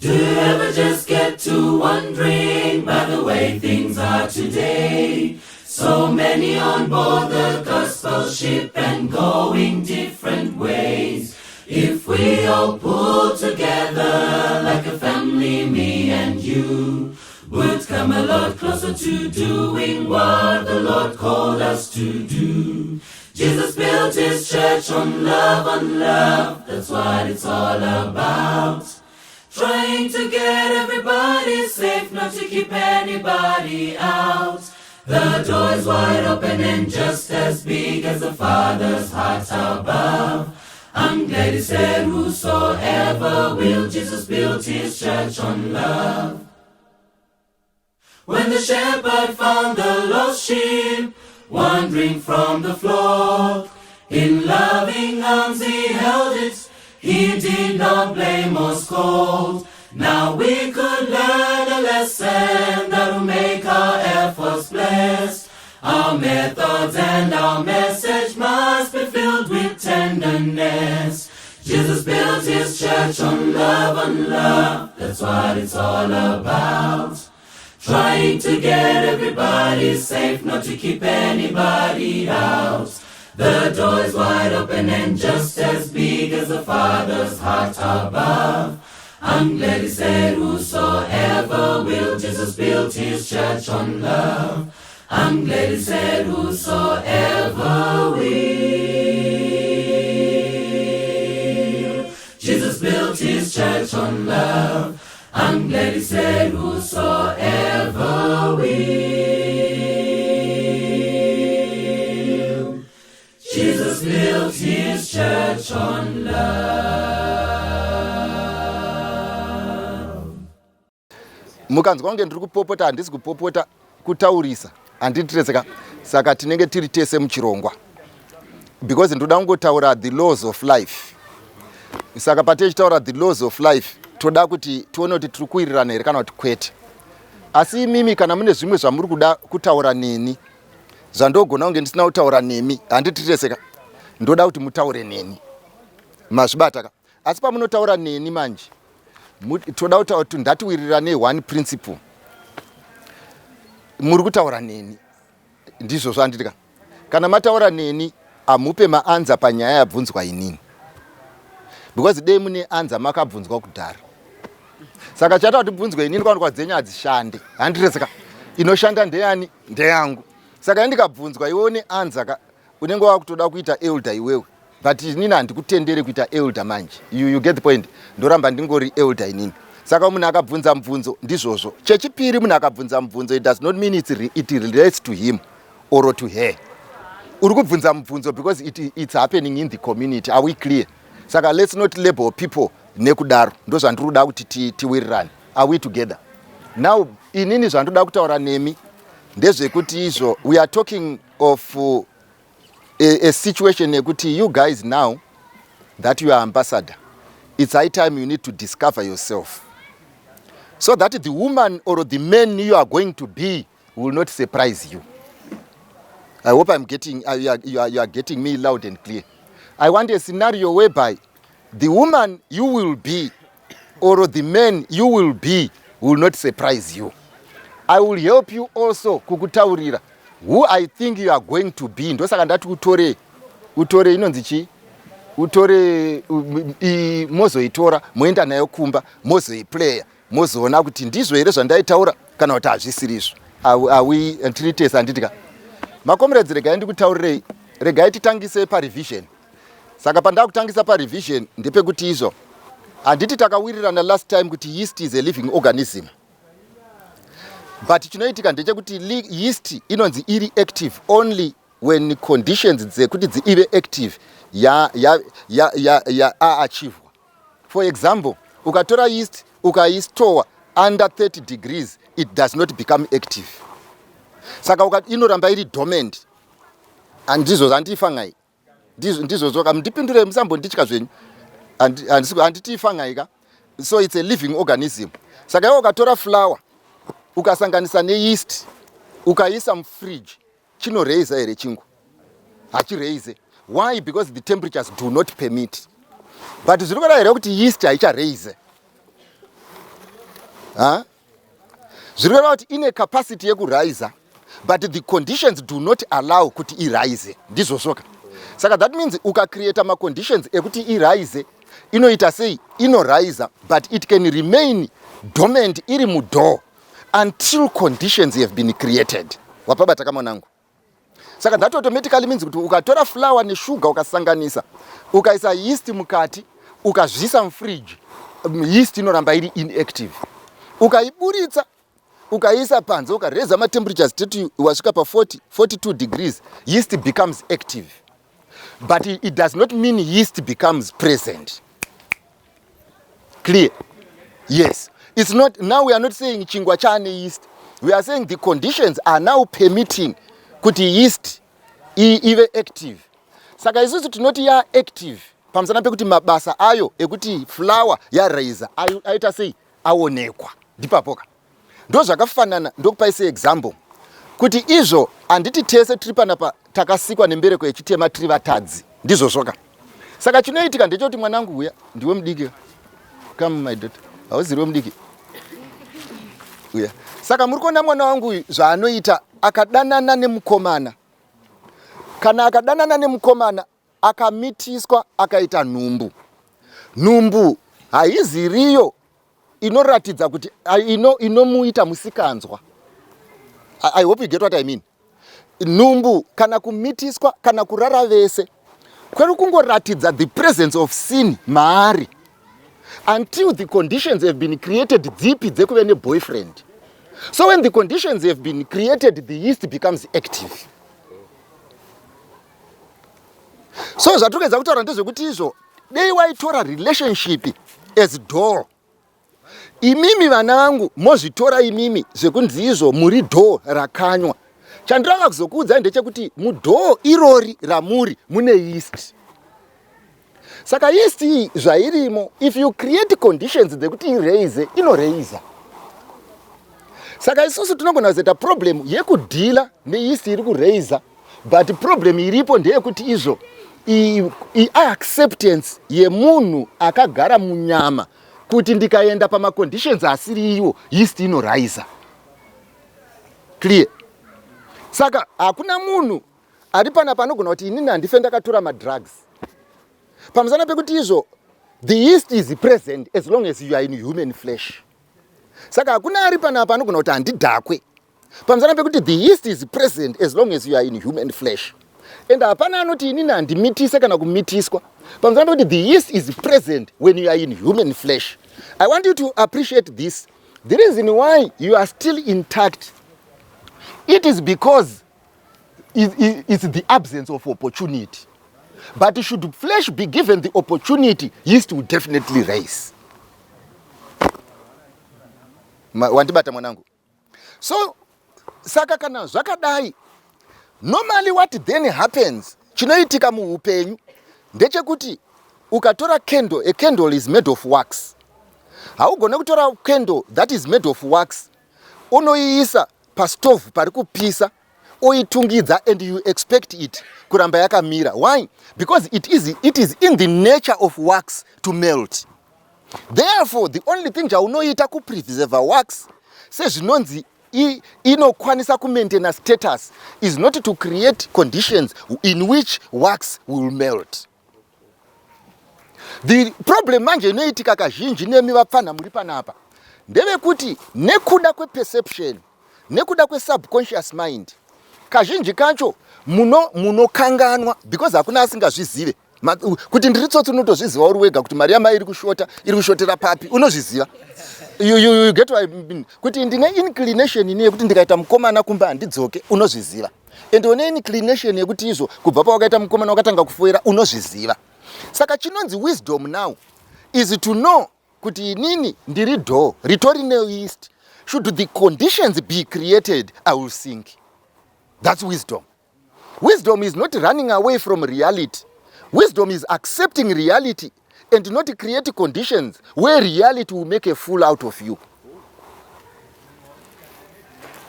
Do you ever just get to wondering by the way things are today? So many on board the gospel ship and going different ways. If we all pull together like a family, me and you, would come a lot closer to doing what the Lord called us to do. Jesus built his church on love, that's what it's all about. Trying to get everybody safe, not to keep anybody out. The door is wide open and just as big as the Father's heart above. I'm glad he said whosoever will. Jesus built his church on love. When the shepherd found the lost sheep wandering from the flock, in loving arms he held it. He did not blame or scold. Now we could learn a lesson that will make our efforts blessed. Our methods and our message must be filled with tenderness. Jesus built his church on love, that's what it's all about. Trying to get everybody safe, not to keep anybody out. The door is wide open and just as big as the Father's heart above. I'm glad he said whosoever will. Jesus built his church on love. I'm glad he said whosoever will. Jesus built his church on love. I'm glad he said whosoever will. Jesus built his church on love. Mukanzwa kunge ndiri kupopota handisi kupopota kutaurisa handitireseka saka tinenge tiri tese muchirongwa because ndoda kungotaura the laws of life. Saka patechitaura the laws of life toda kuti tione kuti tiri kuwirirana here kana kuti kwete. Asi mimi kana mune zvimwe zvamuri kuda kutaura neni zvandogona kunge ndisina kutaura nemi handitireseka ndoda kuti mutaure neni mazvibataka. Asi pamunotaura neni manje toda kutaura kuti ndatiwirirane one principle. Muri kutaura neni ndizvo zvanditika. Kana mataura neni amupe maanza panyaya yabvunzwa inini because dei mune anza makabvunzwa kudhara. Saka chata kuti bvunzwe inini kwanikwa dzenyu hadzishande handireseka. Inoshanda ndeyani ndeyangu. Saka ndikabvunzwa iwe une anza unenge wakutoda kuita elder iwewe but inini handikutendere kuita elder manje. You get the point. Ndoramba ndingori elder inini. Saka munhu akabvunza mubvunzo ndizvozvo. Chechipiri munhu akabvunza mubvunzo it does not mean it relates to him or to her. Uri kubvunza mubvunzo because it's happening in the community. Are we clear? Saka let's not label people nekudaro. Ndo zvandiri kuda kuti tiwirirane. Are we together? Now inini zvandoda kutaura nemi ndezvekuti izvo we are talking of a situation yekuti you guys now that you are ambassador, it's high time you need to discover yourself so that the woman or the man you are going to be will not surprise you. I hope I'm getting you are getting me loud and clear. I want a scenario whereby the woman you will be or the man you will be will not surprise you. I will help you also kukutaurira who I think you are going to be. Ndosaka ndati utore inonzi chi? Utore mozoitora moenda nayo kumba mozoiplaya mozoona kuti ndizvo here zvandaitaura kana kuti hazvisirizvo. Awi tritesa handitika. Makomrades regai ndikutaurirei, regai titangise parevision. Saka pandakutangisa parevision ndepekuti izvo handiti takawirirana last time kuti yeast is a living organism. But chinoitika ndechekuti yeast inonzi iri active only when conditions dzekuti dzive active are achieved. For example, ukatora yeast ukaistore under 30 degrees it does not become active. Saka inoramba iri dormant. Andizvo zvandifangai. Ndizvo zoka mundipindure musambo ndityika zvenyu. Handitifangai ka. So it's a living organism. Saka iwe ukatora flour ukasanganisa neyeast ukaisa mufridge chinoreiza here chingu. Hachireize. Why? Because the temperatures do not permit. But zviri kureva here kuti yeast haichareize. zvireva kuti ine capacity yekuraisa but the conditions do not allow kuti iraise ndizvosoka. Saka that means ukacreata maconditions ekuti iraise inoita sei inoraisa but it can remain dormant iri mudoor until conditions have been created. Wapabata kama nangu. Saka that automatically means kuti ukatora flour neshuga ukasanganisa ukaisa yeast mukati ukazvisa mfridge yeast inoramba iri inactive. Ukaiburitsa ukaisa panze ukareza matemperatures teti wasvika pa 42 degrees yeast becomes active. But it does not mean yeast becomes present. Clear? Yes. It's not, now we are not saying chingwa chane yeast. We are saying the conditions are now permitting kuti yeast ive active. Saka isusu tinoti ya active. Pamsana pekuti mabasa ayo ekuti flour ya raisa aita sei aonekwa. Ndipapoka. Ndo zvakafanana ndokupaise example. Kuti izvo anditi tese tiri panapa takasikwa nembereko yechitema tiri vatadzi. Ndizvo zvoka. Saka chinoitika ndechoti mwanangu uya ndiwe mudiki. Come my daughter. Hauziwe mudiki. Uya. Saka muri kuona mwana wangu zvaanoita akadanana nemukomana. Kana akadanana nemukomana akamitiswa akaita nhumbu. Nhumbu haiziriyo inoratidza kuti inomuita musikanzwa. I hope you get what I mean. Nhumbu kana kumitiswa kana kurara vese kweri kungoratidza the presence of sin maari until the conditions have been created dzipi dzekuve neboyfriend. So when the conditions have been created, the yeast becomes active. So zvatirikuedza kutaura ndezvekuti izvo dei waitora relationship as door. Imimi vana vangu mozvitora imimi zvekunzi izvo muri door rakanywa. Chandanga kuzokuudza ndechekuti mudhoo irori ramuri mune yeast. Saka yeast iyi zvairimo, if you create conditions dzekuti iraise inoraisa. Saka isusu tinogona kuzoita problem yekudhila neyeast iri kuraisa, but problem iripo ndeyekuti izvo acceptance yemunhu akagara munyama kuti ndikaenda pamaconditions asiri iwo yeast inoraisa. Clear? Saka hakuna munhu ari panapa anogona kuti inini handife ndakatora madrugs. Pamusana pekuti izvo the yeast is present as long as you are in human flesh. Saka hakuna ari panapa anogona kuti handidhakwe. Pamusana pekuti the yeast is present as long as you are in human flesh. And hapana anoti inini handimitise kana kumitiswa. Pamusana pekuti the yeast is present when you are in human flesh. I want you to appreciate this. The reason why you are still intact, it is because it's the absence of opportunity. But should flesh be given the opportunity, yeast will definitely rise. Wandibata mwanangu. So, saka kana zvakadai, normally what then happens, chinoitika muupenyu, ndechekuti ukatora candle, a candle is made of wax. Haugona kutora candle that is made of wax, unoiisa pastove pari kupisa, oitungidza and you expect it kuramba yakamira. Why? Because it is in the nature of wax to melt. Therefore, the only thing jaunoita kupreserve wax sezvinonzi inokwanisa kumaintain status is not to create conditions in which wax will melt. The problem manje inoitika kazhinji nemi vapfana muri panapa ndevekuti nekuda kweperception nekuda kwesubconscious mind kazhinji kacho munokanganwa because hakuna asingazvizive kuti ndiri tsotsi unotozviziva uri wega kuti mari yamai iri kushotera papi unozviziva. You get what I mean? Kuti ndine inclination ine yekuti ndikaita mukomana kumba handidzoke unozviziva. And one inclination yekuti izvo kubva pawakaita mukomana wakatanga kufoira unozviziva. Saka chinonzi wisdom now is to know kuti inini ndiri door ritori neyeast. Should the conditions be created, I will sink. That's wisdom. Wisdom is not running away from reality. Wisdom is accepting reality and not create conditions where reality will make a fool out of you.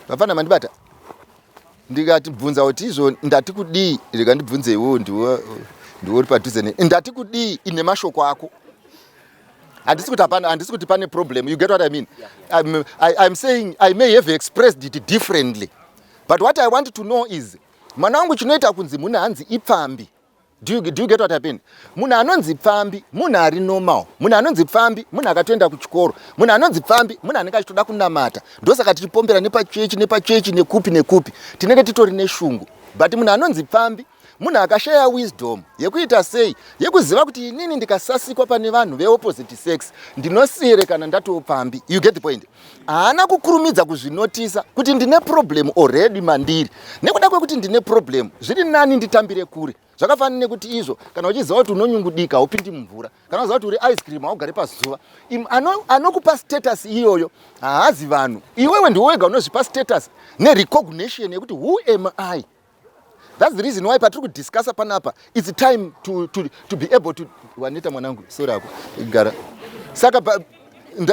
Vafana mandibata. Ndikati bvunza kuti izvo ndati kudii ndikandibvunze iwo ndiwo uri padhuze ne ndati kudii ine mashoko ako. handisi kuti pane problem. You get what I mean? I'm saying I may have expressed it differently, but what I want to know is mwana wangu chinoita kunzi munhu hanzi ipfambi. Do you get what I mean? Munhu anonzi pfambi munhu ari normal. Munhu anonzi pfambi munhu akatoenda kuchikoro. Munhu anonzi pfambi munhu anenge achitoda kunamata. Ndosaka tichipombera nepachechi nekupi tinenge titori neshungu. But munhu anonzi pfambi munhu akashaya wisdom yekuita sei, yekuziva kuti inini ndikasasikwa pane vanhu veopposite sex ndinosiyere kana ndatopfambi. You get the point? Haana kukurumidza kuzvinotisa kuti ndine problem already mandiri. Nekuda kwekuti ndine problem zviri nani nditambire kure. Zvakafanana nekuti izvo kana uchiziva kuti unonyungudika haupindi mumvura, kana uchiziva kuti uri ice cream haugari pazuva, anokupa status iyoyo haazi vanhu. Iwewe ndiwe wega unozvipa status nerecognition yekuti who am I. That's the reason why patiri kudiscussa panapa it's time to be able to wanita mwanangu sora ako igara. Saka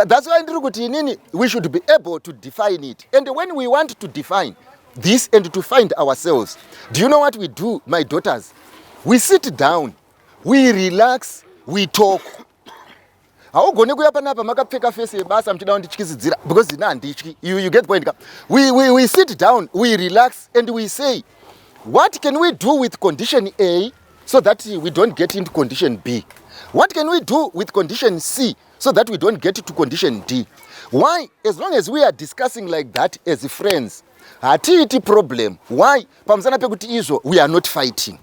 that's why ndiri kuti inini we should be able to define it. And when we want to define this and to find ourselves, do you know what we do, my daughters? We sit down, we relax, we talk. Haugone kuya panapa makapfeka face yebasa mchida ndichikisidzira because ina handityi. You get point. We sit down, we relax and we say what can we do with condition A so that we don't get into condition B? What can we do with condition C so that we don't get to condition D? Why? As long as we are discussing like that as friends, hatiiti problem. Why? Pamusana pekuti izvo we are not fighting.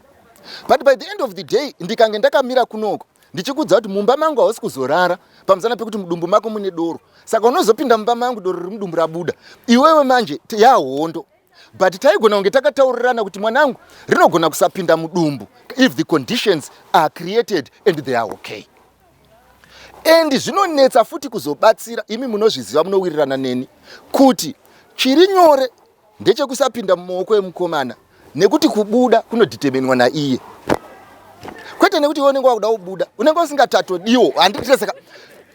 But by the end of the day, ndikange ndakamira kunoko ndichikudza kuti mumba mangu hausi kuzorara pamusana pekuti mudumbu mako mune doro. Saka unozopinda mumba mangu doro riri mudumbu rabuda. Iwewe manje yahondo. But taigona kunge takataurirana kuti mwanangu rinogona kusapinda mudumbu if the conditions are created and they are okay. And zvinonetsa futi kuzobatsira imi munozviziva munowirirana neni kuti chiri nyore ndechekusapinda mumaoko emukomana nekuti kubuda kunodhitemenwa naiye. Kwete nekuti iwe unenge wakuda kubuda unenge usingatatodiwo handiteseka.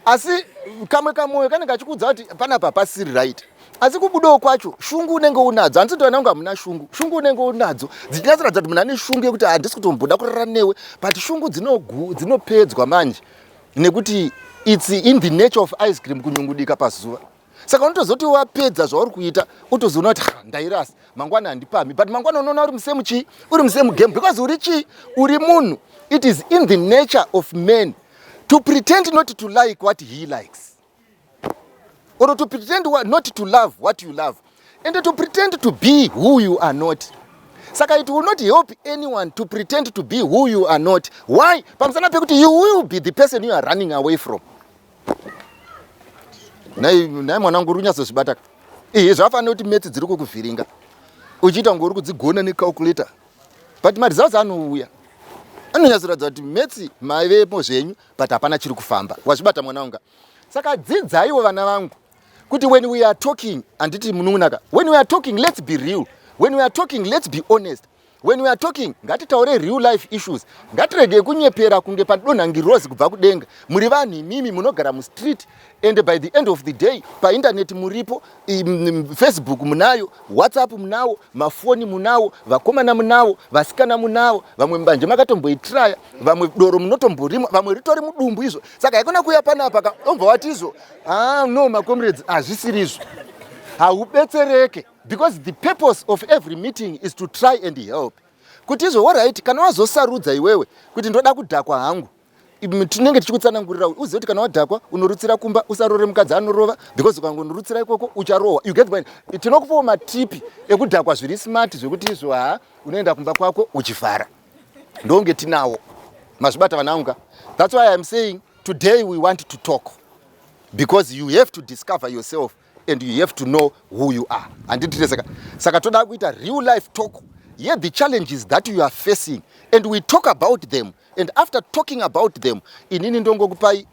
Asi kamwe kamoyo kanenge kachikudza kuti panapa pasiri right. Asi kubudawo kwacho shungu unenge unadzo. Handisi kuti vanangu hamuna shungu. Shungu unenge unadzo dzichiratidza kuti munhu ane shungu yekuti handisi kutomboda kurara newe, but shungu dzinopedzwa manje nekuti it's in the nature of ice cream kunyungudika pazuva. Saka unotozoti wapedza zvauri kuita utozoona kuti ndairasa mangwana handipami, but mangwana unoona uri musemu game because uri munhu. It is in the nature of men to pretend not to like what he likes, or to pretend not to love what you love, and to pretend to be who you are not. Saka it will not help anyone to pretend to be who you are not. Why? Pamusana pekuti you will be the person you are running away from. Nai mwanangu runyazozvibata. Zvafanira kuti meti dziri kukuvhiringa. Uchiita ngori kudzigona necalculator. But marizazi anouya. Anonyatsoratidza kuti meti mavepo zvenyu but hapana chiri kufamba. Wazvibata mwanangu. Saka dzidzaiwo vana vangu kuti when we are talking anditi mununaka. When we are talking let's be real. When we are talking let's be honest. When we are talking ngatitaure real life issues. Ngatirege kunyepera kunge padonhangirozi kubva kudenga. Muri vanhu imimi munogara mustreet and by the end of the day pa internet muripo, Facebook munayo, WhatsApp munawo, mafoni munawo, vakomana munawo, vasikana munawo, vamwe mbanje makatomboitraya, vamwe doro munotomborima, vamwe ritori mudumbu izvo. Saka haikona kuya panapa obva wati izvo no my comrades hazvisiri izvo. Haubetsereke. Because the purpose of every meeting is to try and help. Kuti izvo alright kana wazosarudza iwewe kuti ndoda kudhakwa hangu, tinenge tichikutsanangurira uzive kuti kana wadhakwa unorutsira kumba usarore mukadzi anorova because ukangonorutsira ikoko ucharohwa. You get the point? Tinokupawo matipi ekudhakwa zviri smart zvekuti izvo unoenda kumba kwako uchivhara. Ndonge tinawo. Mazvibata vanangu. That's why I'm saying today we want to talk, because you have to discover yourself and you have to know who you are. And saka toda kuita real life talk. Here the challenges that you are facing and we talk about them, and after talking about them inini ndongo kupai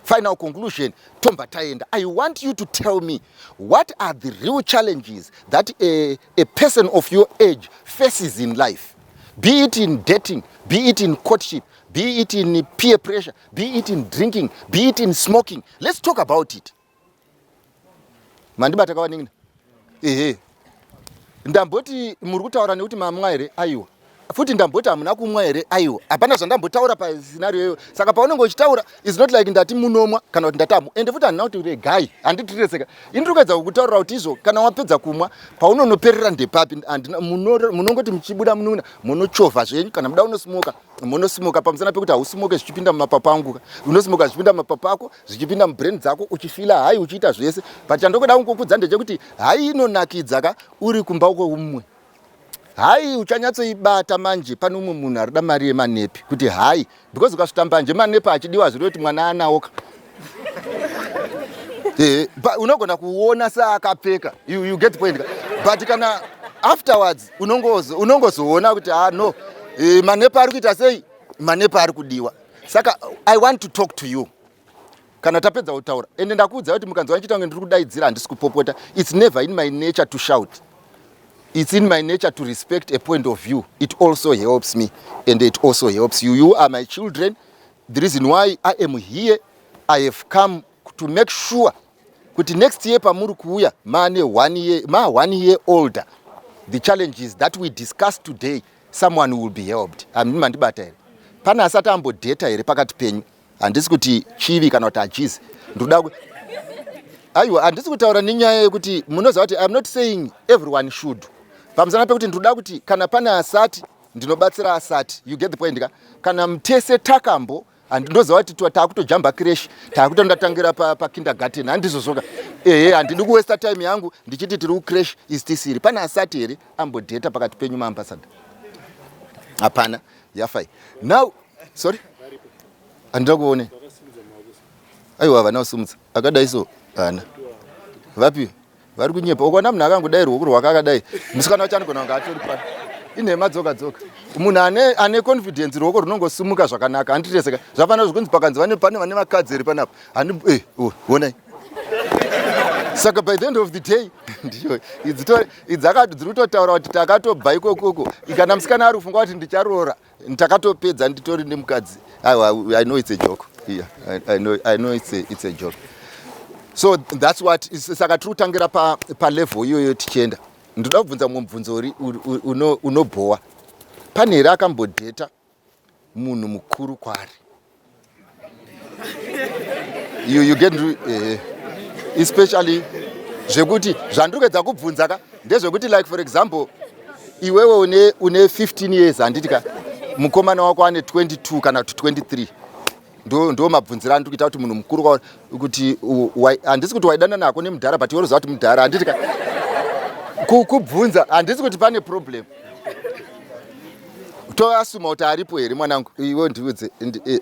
final conclusion tomba taenda. I want you to tell me what are the real challenges that a person of your age faces in life, be it in dating, be it in courtship, be it in peer pressure, be it in drinking, be it in smoking. Let's talk about it. Mandibata kawaningina ndamboti muri kutaura nekuti mamwa here aiwa futi ndamboti hamuna kumwa here aiwa hapana zvandambotaura pascenario iyoyo saka paunenge uchitaura is not like ndati munomwa kana kuti ndatamu ende futi handina kuti regai handitireseka indiri kuedza kukutaurira kuti izvo kana wapedza kumwa paunonoperera ndepapi munongoti muchibuda mununa munochovha zvenyu kana muda unosimoka pamusana pekuti hausimoke zvichipinda mumapapu angu unosimoka zvichipinda mumapapu ako zvichipinda mubrain dzako uchifila hai uchiita zvese but chandokuda kungokudza ndechekuti hai inonakidza ka uri kumba kweumwe hai uchanyatsoibata manje pane umwe munhu arida mari yemanepi kuti hai because ukasvita mbanje manepi achidiwa zviri kuti mwana anaoka unogona kuona saakapfeka you get the point but kana afterwards unongozoona kuti no manepi ari kuita sei manepi ari kudiwa saka I want to talk to you kana tapedza kutaura ende ndakuudza kuti mukanzwa ndichita kunge ndiri kudaidzira handisi kupopota it's never in my nature to shout. It's in my nature to respect a point of view. It also helps me and it also helps you. You are my children. The reason why I am here, I have come to make sure that next year pamuri kuuya mane 1 year older. The challenges that we discussed today, someone will be helped. Mandibata here. Pana asata ambo data here pakati penyu. Handisi kuti chivi kana kuti achizi. Aiwa handisi kutaura nenyaya yekuti munoziva kuti I'm not saying everyone should. Pamusana pekuti ndoda kuti kana pane asati ndinobatsira asati you get the point ka kana mutese takambo handinoziva kuti taakutojamba crash taakutondatangira pakindergarten handizozoka handidi kuwesta time yangu ndichiti tiri kucrash is tisiri pane asati here ambodheta pakati penyu maambasada hapana yafai now sorry handida kuone aiwa vana usumudza akadai so hana vapi vari kunyepa ukaona munhu akangodai ruoko rwake akadai musikana wacho anogona kunge atori pana inhema dzoka munhu ane confidence ruoko runongosimuka zvakanaka handitireseka zvafanira zvikunzi pakanzi pane vane vakadzi iri panapa onai saka by the end of the day ndiyo dziri kutotaura kuti takatobva ikokoko kana musikana ari kufunga kuti ndicharoora takatopedza nditori nemukadzi I know it's a joke. Yeah, I know it's a joke. So that's what saka tiri kutangira pa level iyoyo tichienda ndoda kubvunza mumwe mubvunzo uri unobhowa pane here akambodheta munhu mukuru kwari you get especially zvekuti zvandiri kuedza kubvunza ka ndezvekuti like for example iwewe une 15 years handiti ka mukomana wako ane 22 kana kuti 23 ndo mabvunzira andiri kuita kuti munhu mukuru kuti handisi kuti waidana nako nemudhara but iworoziva kuti mudhara handiti ka kubvunza handisi kuti pane problem toasuma kuti aripo here mwanangu iwe ndiudze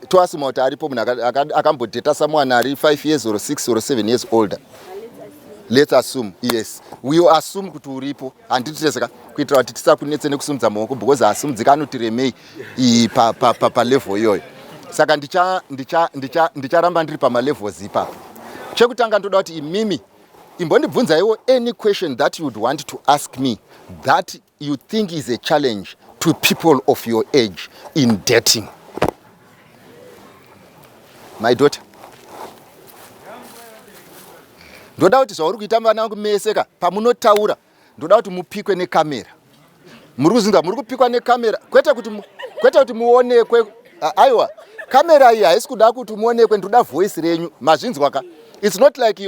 toasuma kuti aripo munhu akambodheta someone ari 5 years or 6 or 7 years older. Let's assume, yes. We assume kuti uripo handitireseka kuitira kuti tisakunetse nekusumudza maoko because asumudzi anotiremei pa level iyoyo. Saka ndicharamba ndiri pama levels ipapo. Chekutanga ndoda kuti imimi imbondibvunza iwo any question that you would want to ask me that you think is a challenge to people of your age in dating. My daughter. Ndoda kuti zvauri kuita vana vangu meseka pamunotaura ndoda kuti mupikwe nekamera. Muri kuzinga muri kupikwa nekamera kwete kuti muonekwe. Aiwa kamera iyi haisi kuda kuti muonekwe ndoda voice renyu mazvinzwa ka. It's not like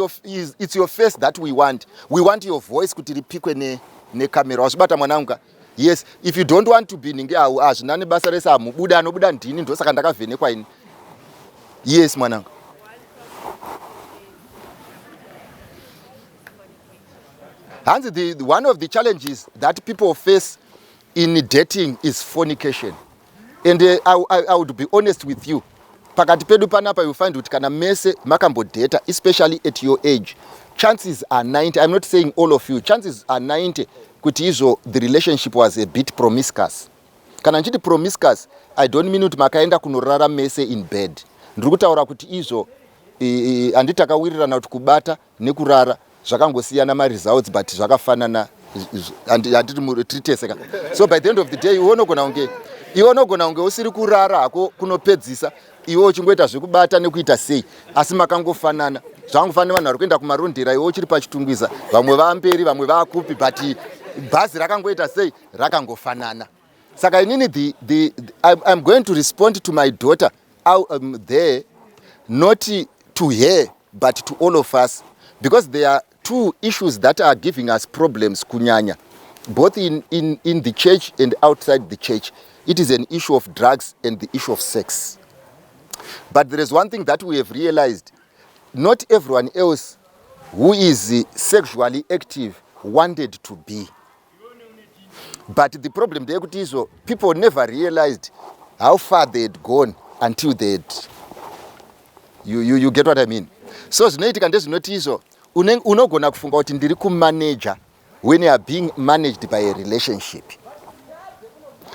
it's your face that we want. We want your voice kuti ripikwe nekamera. Wazvibata mwanangu. Yes, if you don't want to be ninge hazvina nebasa rese amubuda anobuda ndini ndosaka ndakavhenekwa ini. Yes mwanangu. Hansi, one of the challenges that people face in dating is fornication. And I would be honest with you. Pakati pedu panapa you find kuti kana mese makambodata, especially at your age. Chances are 90, I'm not saying all of you, chances are 90 kuti izo the relationship was a bit promiscuous. Kana nchiti promiscuous, I don't mean kuti makaenda kunorara mese in bed. Ndiri kutaura kuti izo anditakawirirana kuti kubata nekurara zvakangosiyana results but zvakafanana handiti muriteseka. So by the end of the day iwe unogona kunge usiri kurara hako kunopedzisa iwe uchingoita zvekubata nekuita sei asi makangofanana zvangofanana vanhu vari kuenda kumarondera iwe uchiri pachitungwiza vamwe vamberi vamwe vakupi but bhazi rakangoita sei rakangofanana. Saka inini I'm going to respond to my daughter there, not to her, but to all of us, because there are two issues that are giving us problems, kunyanya, both in the church and outside the church. It is an issue of drugs and the issue of sex. But there is one thing that we have realized. Not everyone else who is sexually active wanted to be. But the problem there is people never realized how far they had gone until they had. You get what I mean? So zvinoitika ndezvinoti izvo unogona kufunga kuti ndiri kumanager when you are being managed by a relationship.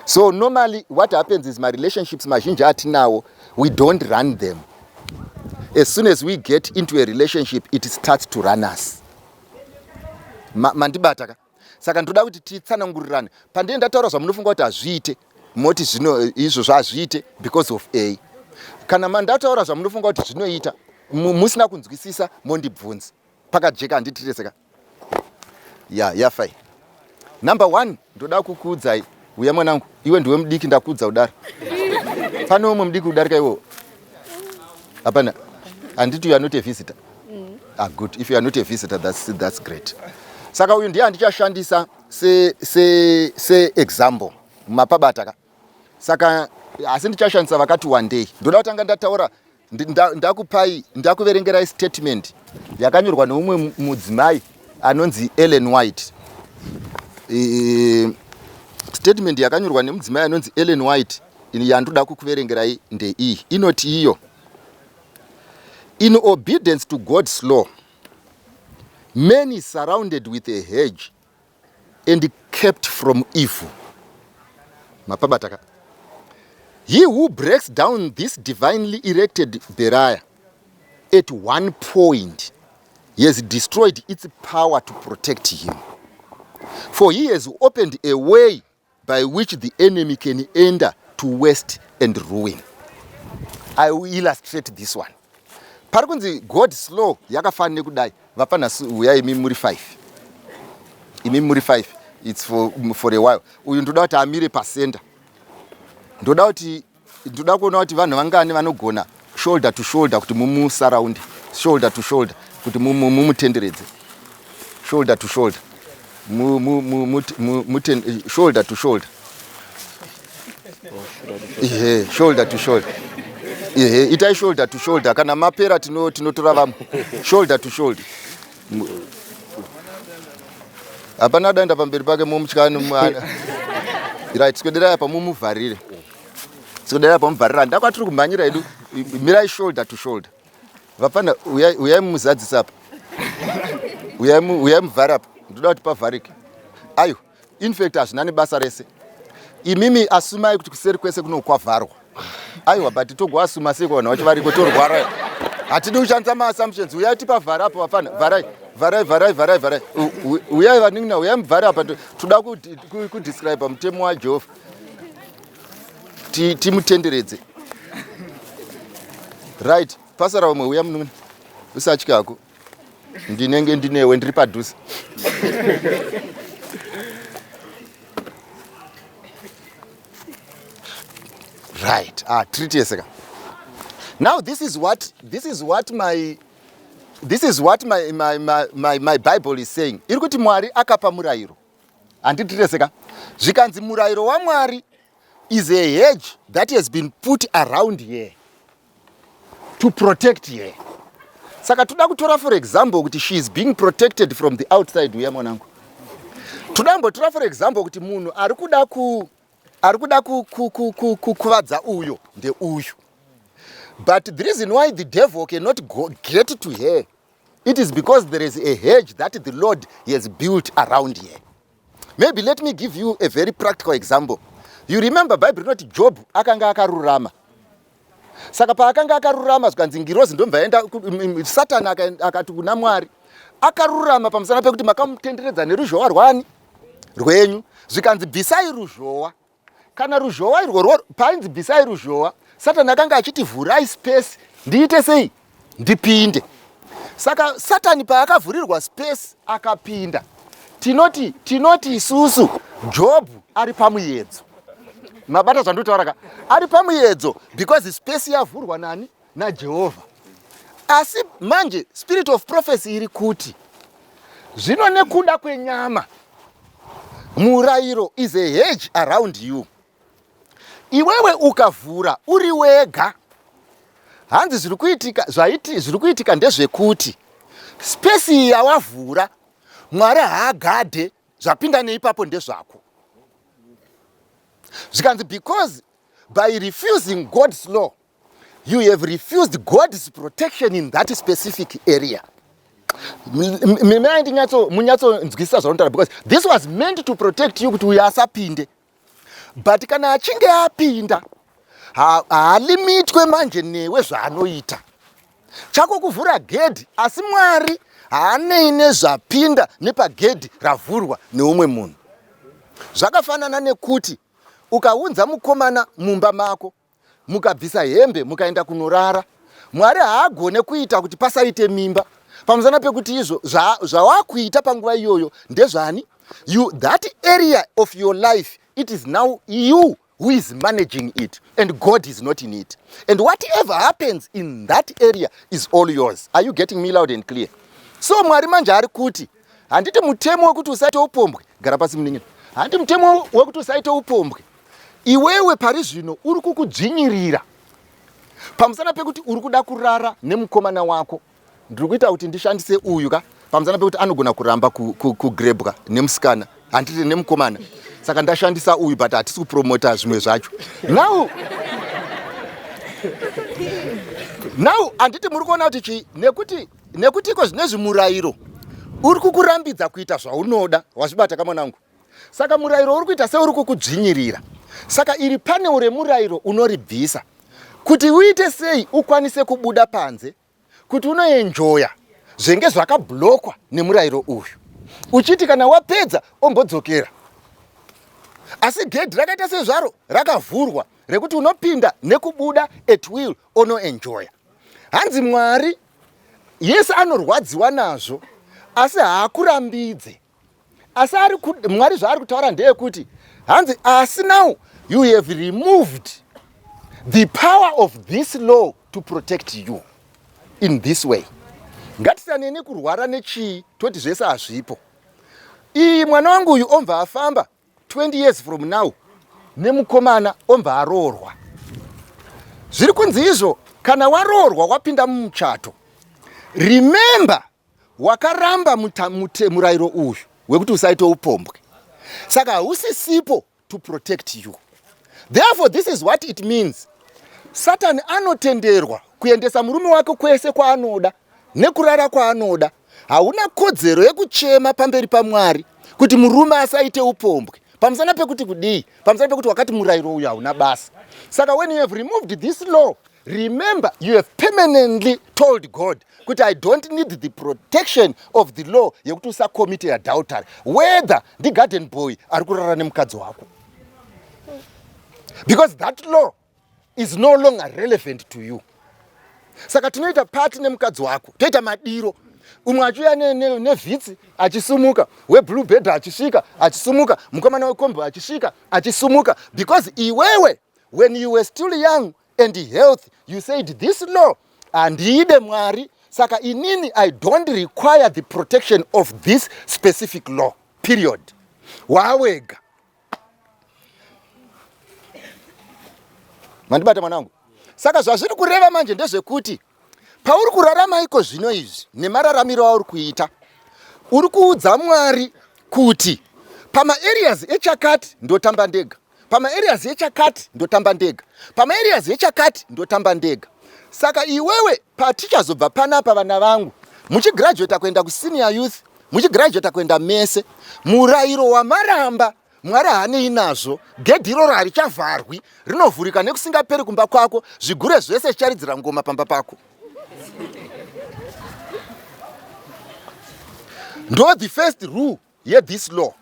So normally what happens is my relationships mazhinji atinawo, we don't run them. As soon as we get into a relationship, it starts to run us. Mandibata. Saka ndoda kuti titsanangurirane. Pandine ndataura zvamunofunga kuti azviite, moti zvino izvo zvazviite because of A. Kana mandataura zvamunofunga kuti zvinoita, musina kunzwisisa mondibvunza. Pakajeka handitireseka. Fine. Number 1, ndoda kukuudzai. Uya mwanangu, iwe ndiwe mudiki ndakuudza udaro. Pane umwe mudiki udarika iwo. Hapana. Anditi you are not a visitor. Good. If you are not a visitor, that's great. Saka uyu ndiye andichashandisa se example mapabata. Saka asi ndichashandisa vakati one day. Ndoda kutanga ndataura ndakuverengera statement yakanyorwa neumwe mudzimai anonzi Ellen White. Statement yakanyorwa nemudzimai anonzi Ellen White yandoda kukuverengerai ndeiyi. Inoti iyo: in obedience to God's law, man is surrounded with a hedge and kept from evil. Mapabataka. He who breaks down this divinely erected barrier at one point, he has destroyed its power to protect him. For he has opened a way by which the enemy can enter to waste and ruin. I will illustrate this one. Parikunzi God's law yakafanira kudai. Vapana uyai imi muri 5. Imi muri 5. It's for a while. Uyu ndoda kuti amire pasenda. Ndoda kuona kuti vanhu vangani vanogona shoulder to shoulder kuti mumusaraundi. Shoulder to shoulder kuti mumutenderedze. Shoulder to shoulder. Shoulder to shoulder. Shoulder to shoulder. Itai shoulder to shoulder. Kana mapera tinotora vamu. Shoulder to shoulder. Hapana daenda pamberi pake mumutyani. Right, sikwedera apa mumuvharire. Sikwedera apa muvharira. Ndakwatiri kumhanyira edu. Mirai shoulder to shoulder. Vapana uyai mumuzadzisa apa. Uyai muvhara apa. Ndoda kuti pavharike. Ayo, in fact hazvina nebasa rese. Imimi asumai kuti kuseri kwese kunokwavharwa. Aiwa, but togoasuma sei kuona kuti variko torwara. Hatidi kushandisa ma-assumptions. Uyai tipavhara apa vapana. Varai. Uyai vaningina, uyai muvhara apa. Toda kudescribe mutemo waJehovha. Timutenderedze. Right. Pasara umwe uyai muningina. Usatya hako. Ndinenge ndinewe ndiri padhuze. Right. Treat a second. Now this is what my Bible is saying. Irikuti Mwari akapa murairo. Anditireseka. Zvikanzi murairo wa Mwari is a hedge that has been put around here to protect here. Saka toda kutora for example kuti she is being protected from the outside uya mwanangu. Toda for example kuti munhu arikuda kukuvadza uyo nde uyu. But the reason why the devil cannot get to her, it is because there is a hedge that the Lord has built around here. Maybe let me give you a very practical example. You remember Bible not Job akanga akarurama. Saka paakanga akarurama zvikanzi ngirozi ndomva enda Satan akati kuna Mwari akarurama pamusana pekuti makamutenderedza neruzhowa rwani rwenyu zvikanzi bvisai ruzhowa. Kana ruzhowa irworwo painzi bvisai ruzhowa, Satan akanga achiti vhurai space ndiite sei ndipinde. Saka Satan paakavhurirwa space akapinda. Tinoti isusu Job ari pamuyedzo. mabata zvandotaura ari pamuedzo because space yavhurwa nani naJehovha. Asi manje spirit of prophecy iri kuti zvino nekuda kwenyama murayiro is a hedge around you. Iwewe ukavhura uri wega, hanzi zviri kuitika ndezvekuti space yawavhura Mwari haagadhe zvapinda neipapo ndezvako. Zvikanzi because by refusing God's law you have refused God's protection in that specific area. Munyatsonzwisisa zvaunotara because this was meant to protect you kuti uyo asapinde. But kana achinge apinda haalimitwe manje newe zvaanoita. Chako kuvhura gedhi asi Mwari haanei nezvapinda nepagedhi ravhurwa neumwe munhu. Zvakafanana nekuti ukaunza mukomana mumba mako mukabvisa hembe mukaenda kunorara, Mwari haagone kuita kuti pasaite mimba. Pamusana pekuti izvo zvawakuita panguva iyoyo ndezvani? That area of your life, it is now you who is managing it and God is not in it. And whatever happens in that area is all yours. Are you getting me loud and clear? So Mwari manje ari kuti handiti mutemo wekuti usaite upombwe, gara pasi muningire. Handiti mutemo wekuti usaite upombwe. Iwewe pari zvino uri kukudzvinyirira pamusana pekuti uri kuda kurara nemukomana wako. Ndiri kuita kuti ndishandise uyu pamusana pekuti anogona kuramba kugrebwa nemusikana handiti nemukomana. Saka ndashandisa uyu but hatisi kupromota zvimwe zvacho. Now handiti muri kuona kuti nekutiko zvinezvi murayiro uri kukurambidza kuita zvaunoda, wazvibata kamonangu. Saka murayiro uri kuita seuri kukudzvinyirira. Saka iri paneo remurayiro unoribvisa kuti uite sei ukwanise kubuda panze, kuti unoenjoya zvenge zvakablokwa nemurayiro uyu, uchiti kana wapedza ombodzokera. Asi gedhi rakaita sezvaro rakavhurwa rekuti unopinda nekubuda at will onoenjoya. Hanzi Mwari Yesu anorwadziwa nazvo asi haakurambidze. Asi Mwari zvaari kutaura ndeyekuti hanzi asi now you have removed the power of this law to protect you in this way. Ngatisaneni kurwara nechii toti zvese hazvipo. Iyi mwana wangu uyu omva afamba 20 years from now nemukomana omva aroorwa. Zviri kunzi izvo kana waroorwa wapinda mumuchato, remember wakaramba murayiro uyu wekuti usaite upombwe. Saka hausisipo to protect you. Therefore this is what it means. Satan anotenderwa kuendesa murume wake kwese kwaanoda nekurara kwaanoda. Hauna kodzero yekuchema pamberi paMwari kuti murume asaite upombwe. Pamusana pekuti kudii? Pamusana pekuti wakati murayiro uyu hauna basa. Saka when you have removed this law, remember you have permanently told God kuti I don't need the protection of the law yekuti usacommit adultery, whether the garden boy ari kurara nemukadzi wako. Because that law is no longer relevant to you. Saka tinoita pati nemukadzi wako, toita madiro. Umwe achiuya nevhitsi achisumuka, weblue bed achisvika achisumuka, mukomana wekombo achisvika achisumuka. Because iwewe when you were still young and healthy you said this law handide Mwari, saka inini I don't require the protection of this specific law, period. Wawega. Mandibata mwanangu. Saka zvazviri kureva manje ndezvekuti pauri kurarama iko zvino izvi nemararamiro auri kuita, uri kuudza Mwari kuti pama areas echakati ndotamba ndega, pama areas echakati ndotamba ndega, pama areas echakati ndotamba ndega. Saka iwewe patichazobva panapa vana vangu muchigraduate kuenda kusenior youth, muchigraduate kuenda mese, murayiro wamaramba Mwari haanei nazvo, gedhi iroro harichavharwi, rinovhurika nekusingaperi kumba kwako, zvigure zvese zvicharidzira ngoma pamba pako. Ndo the first rule this law.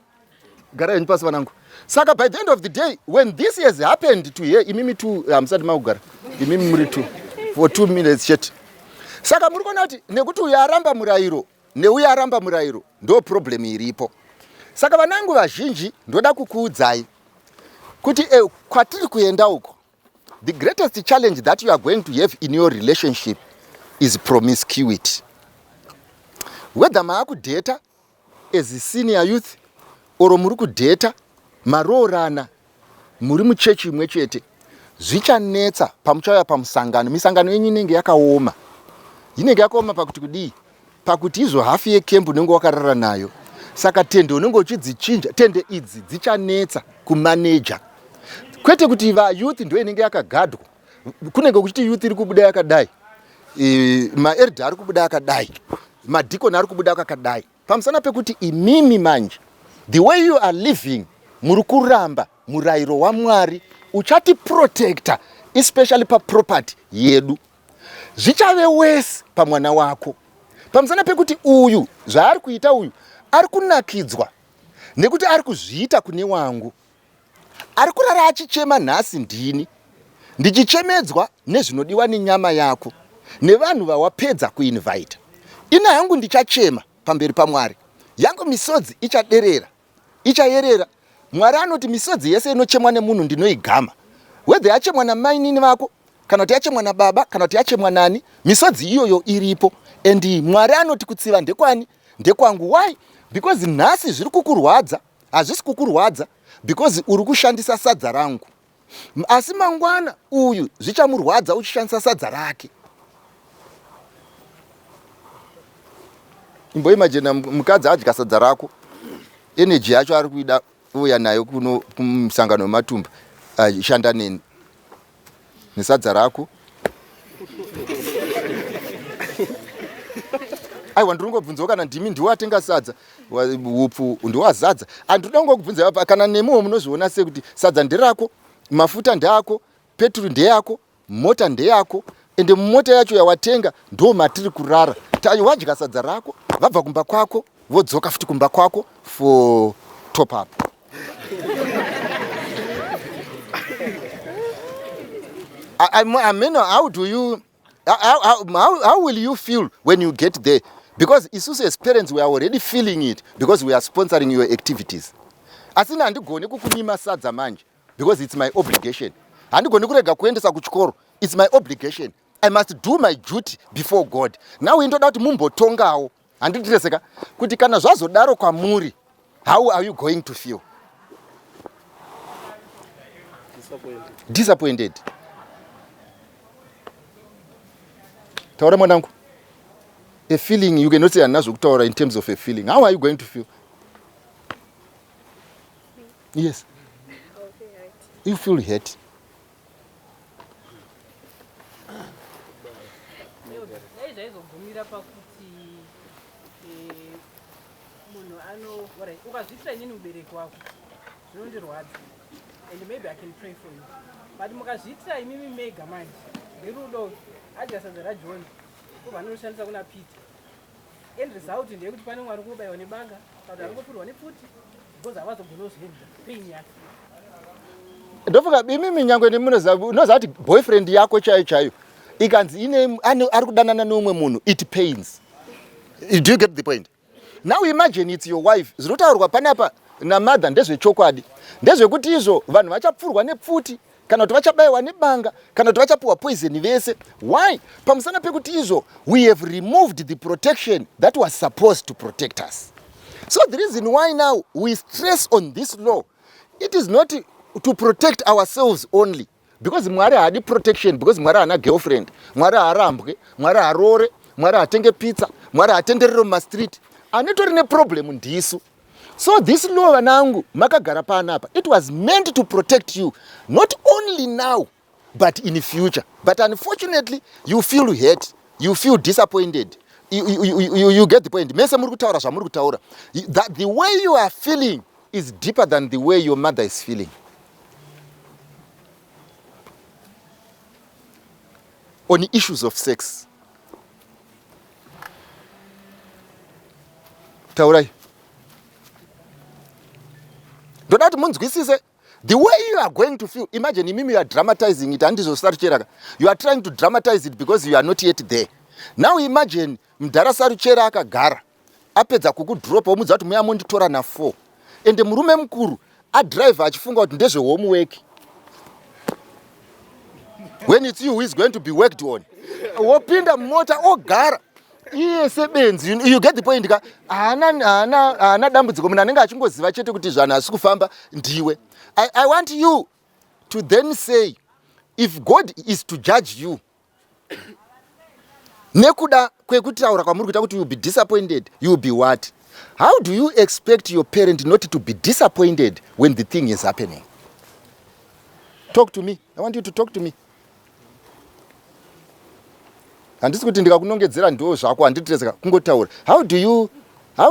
Gara yenyu pasi vanangu. Saka by the end of the day, when this has happened to here, imimi tu hamsati maugara, imimi muri tu for 2 minutes yet. Saka muri kuona kuti nekuti uyu aramba murayiro neuyu aramba murayiro ndo problem iripo. Saka vanangu vazhinji ndoda kukuudzai kuti kwatiri kuenda uko, the greatest challenge that you are going to have in your relationship is promiscuity. Whether maakudheta as a senior youth or muri kudheta maroorana muri muchechi imwe chete, zvichanetsa pamuchauya pamusangano. Misangano yenyu inenge yakaoma. Inenge yakaoma pakuti kudii? Pakuti izo hafu yekempu unenge wakarara nayo. Saka tende unenge uchidzichinja, tende idzi dzichanetsa kumaneja. Kwete kuti youth ndio inenge yakagadwa. Kunenge kuchiti youth iri kubuda yakadai. Maelder ari kubuda yakadai. Madikoni ari kubuda yakadai. Pamusana pekuti imimi manje, the way you are living, muri kuramba murayiro waMwari uchati protector, especially pa property yedu. Zvichave wese pamwana wako. Pamusana pekuti uyu zvaari kuita uyu ari kunakidzwa nekuti ari kuzviita kune wangu. Ari kurara achichema nhasi ndini, ndichichemedzwa nezvinodiwa nenyama yako, nevanhu vawapedza kuinvite. Ina yangu ndichachema pamberi paMwari, yangu misodzi ichaderera, ichayerera. Mwari anoti misodzi yese inochemwa nemunhu ndinoigama. Whether yachemwa namainini vako, kana kuti yachemwa nababa, kana kuti yachemwa nani, misodzi iyoyo iripo. And Mwari anoti kutsiva ndekwani? Ndekwangu. Why? Because nhasi zviri kukurwadza, hazvisi kukurwadza because uri kushandisa sadza rangu. Asi mangwana uyu zvichamurwadza uchishandisa sadza rake. Imboimagine mukadzi adya sadza rako, energy yacho ari kuida uya nayo kuno kumusangano wematumba, shanda nesadza rako. Aiwa, ndinongobvunzawo kana ndimi ndiwo atenga sadza, upfu ndiwazadza. Andinoda kungokubvunza apa, kana nemuwo munozviona sekuti sadza nderako, mafuta ndeako, petrol ndeyako, mota ndeyako, ende mumota yacho yawatenga ndo matiri kurara. Wadya sadza rako, vabva kumba kwako, vodzoka futi kumba kwako for top up. I mean, how do you, how will you feel when you get there? Because isusu as parents, we are already feeling it because we are sponsoring your activities. Asina handigoni kukunyima sadza manje because it's my obligation. Handigoni kurega kuendesa kuchikoro, it's my obligation. I must do my duty before God. Now indoda kuti mumbotongawo. Handitireseka kuti kana zvazodaro kwamuri, how are you going to feel? Disappointed. Taura mwanangu. A feeling, you cannot say anazo kutaura in terms of a feeling. How are you going to feel? Yes. You feel hurt. And maybe I can pray for you. But mukazvitira imimi mega manje ngerudo ajasadzara John kuba anoshandisa kuna Peter. End result ndeyekuti pane mwari kubayiwa nebanga kana angopfurwa nefuti because avazogolozvenza pain yake. Ndofunga imimi nyangwe unoziva kuti boyfriend yako chaiyo ikanzi ari kudanana neumwe munhu, it pains. Do you get the point? Now imagine it's your wife. Zvinotaurwa panapa namadha ndezvechokwadi, ndezvekuti izvo vanhu vachapfurwa nepfuti, kana kuti vachabayiwa nebanga, kana kuti vachapuwa poison vese. Why? Pamusana pekuti izvo we have removed the protection that was supposed to protect us. So the reason why now we stress on this law, it is not to protect ourselves only, because Mwari had protection, because Mwari hana girlfriend, Mwari harambwe, Mwari harore, Mwari hatenge pizza, Mwari hatenderere mumastreet. Anitorine problem ndisu. So this law vanangu makagara panapa, it was meant to protect you, not only now but in future. But unfortunately you feel hurt, you feel disappointed. You get the point. Mese muri kutaura zvamuri kutaura. That the way you are feeling is deeper than the way your mother is feeling. On issues of sex. Taurai. Donat munzwisise, the way you are going to feel, imagine you are dramatizing it, and you are trying to dramatize it because you are not yet there. Now imagine mdarasaru chera akagara apedza kukudropa omudza kuti muya munditora na 4 ende murume mukuru adriver achifunga kuti ndezvehomework when it's you who is going to be worked on. Wopinda mota ogara iye sebenzi, you get the point ka ana dambudziko munhu anenge achingoziva chete kuti zvanhu asi kufamba ndiwe. I want you to then say, if God is to judge you, nekuda kwekutaura kwamuri kuita kuti you will be disappointed, you will be what? How do you expect your parent not to be disappointed when the thing is happening? Talk to me. I want you to talk to me. Handisi kuti ndikakunongedzera ndo zvako handititeseka kungotaura. How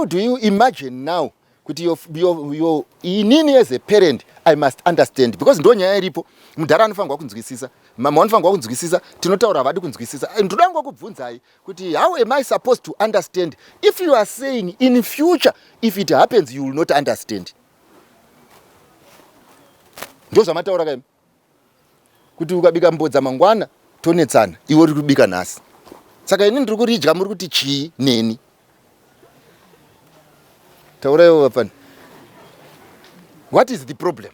do you imagine now kuti your inini as a parent I must understand, because ndo nyaya iripo. Mudhara anofanirwa kunzwisisa, mama anofanirwa kunzwisisa, tinotaura havadi kunzwisisa. Ndoda ngokubvunzai kuti how am I supposed to understand if you are saying in future if it happens you will not understand? Ndo zvamataura kaimi kuti ukabika mbodza mangwana tonetsana, iwe uri kubika nhasi. Saka ini ndiri kuridya muri kuti chii neni. Tauraiwo apana. What is the problem?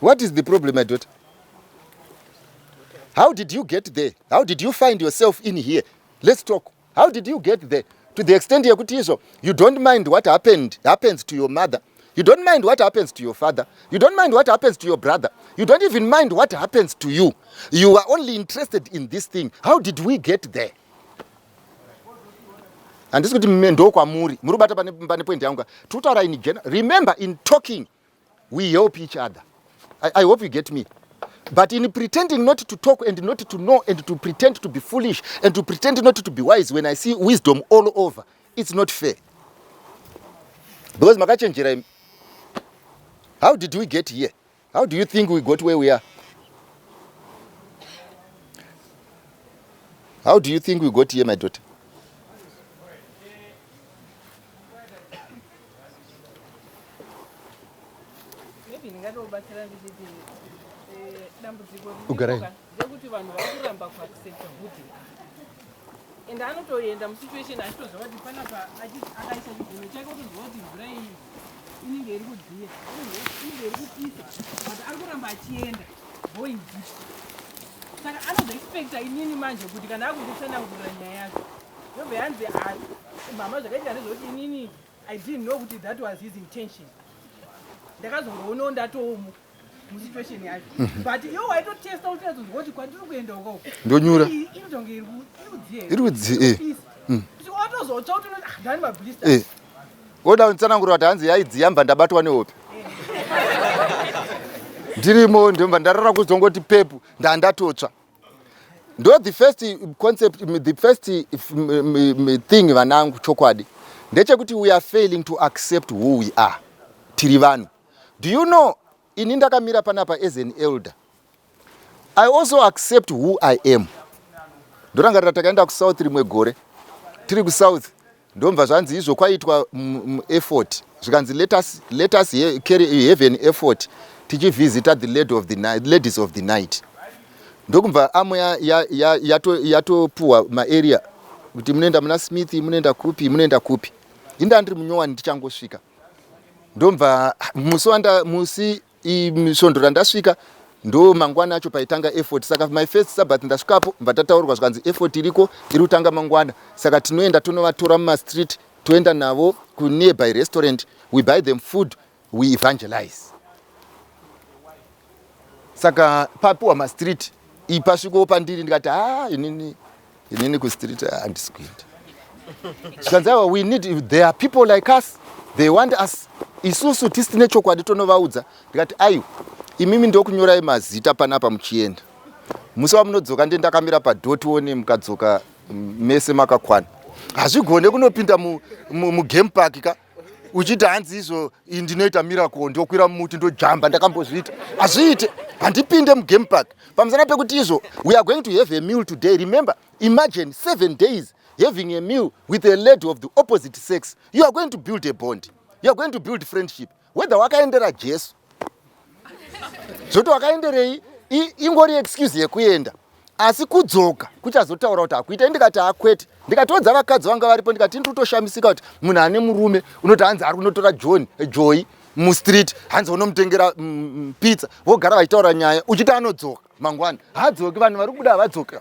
What is the problem, my daughter? How did you get there? How did you find yourself in here? Let's talk. How did you get there? To the extent you don't mind what happens to your mother. You don't mind what happens to your father. You don't mind what happens to your brother. You don't even mind what happens to you. You are only interested in this thing. How did we get there? And this is what point. Remember, in talking, we help each other. I hope you get me. But in pretending not to talk and not to know and to pretend to be foolish and to pretend not to be wise when I see wisdom all over, it's not fair. Because how did we get here? How do you think we got where we are? How do you think we got here, my daughter? Ugarai. And I don't know the situation I suppose what the panapa I just check out what is very in very good deal. But I'm going to end going deep. So I don't expect I need to manage good can I would send out the Mama I didn't know what that was his intention. The guys who know that home situation. But you I don't test out what you can do and go. Don't you? It would see. So what was all talking done by blister? Go down Sanangura dance, I Ziamba Dabatwa note. Dirimo, Ndandara Kuzongo to Pepu, Dandatocha. Though the first concept, the first thing Vanang Chokwadi, we are failing to accept who we are. Tirivanu. Do you know, in Indakamira Panapa as an elder, I also accept who I am. Doranga rataganda ku South rimwe gore. Tiri ku South. Ndomva zvanzi izvo kwaitwa effort. Zvikanzi let us have an effort. Tichi visit the ladies of the night. Ndokumva amo yatopuwa ma area. Kuti munenda muna Smith, munenda kupi. Inda ndiri munyowani tichangosvika. Ndomva musi misondora ndasvika ndo mangwana acho paitanga effort. Saka my first Sabbath ndasvikapo mbatataurwa zvanzi effort iriko irutanga mangwana. Saka tinoenda tonovatora muma street, toenda navo ku nearby restaurant, we buy them food, we evangelize. Saka papuwa ma street ipasviko pandiri ndikati inini ku street handisikuenda. Skanzawa we need, there are people like us, they want us. Isusu tisine chokwadi tonovaudza ndikati ayu imimi ndokunyorai mazita panapa muchienda. Musi wamunodzoka ndendakamira padoti one mukadzoka mese makakwana. Hazvigone kunopinda mu game park ka uchiti hanzi izvo ndinoita miracle ndokwira mumuti ndojamba ndakambozviita. Hazviite. Handipinde mu game park. Pamusana pekuti izvo we are going to have a meal today. Remember, imagine 7 days having a meal with a lady of the opposite sex. You are going to build a bond. You are going to build friendship. Whether wakaendera Jesu. Zoto wakaenderei ingori excuse yekuenda. asi kudzoka kuchazotaura kuti akuita. Ndikati akwete, ndikatodza vakadzi vanga varipo, ndikati nditoshamisika kuti munhu ane murume unoti hanzi ari kunotora joyi mustreet, hanzi unomutengera pizza, vogara vachitaura nyaya, uchiti anodzoka mangwana. Hadzoki, vanhu vari kubuda havadzoka.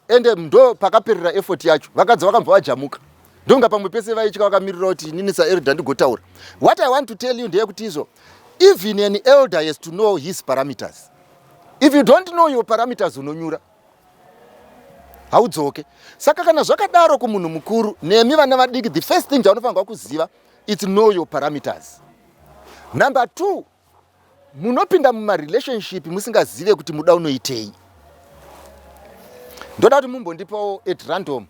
Ende ndo pakaperera effort yacho, vakadzi vakambva vajamuka. Ndonga pamwe pese vaitya vakamirira kuti inini saElder ndigotaura. What I want to tell you ndeyekuti izvo, even an elder has to know his parameters. If you don't know your parameters unonyura haudzoke. Saka kana zvakadaro kumunhu mukuru nemi vana vadiki, the first thing chaunofanirwa kuziva, it's know your parameters. Number 2, munopinda mumarelationship musingazive kuti muda unoitei. Ndoda kuti mumbondipawo at random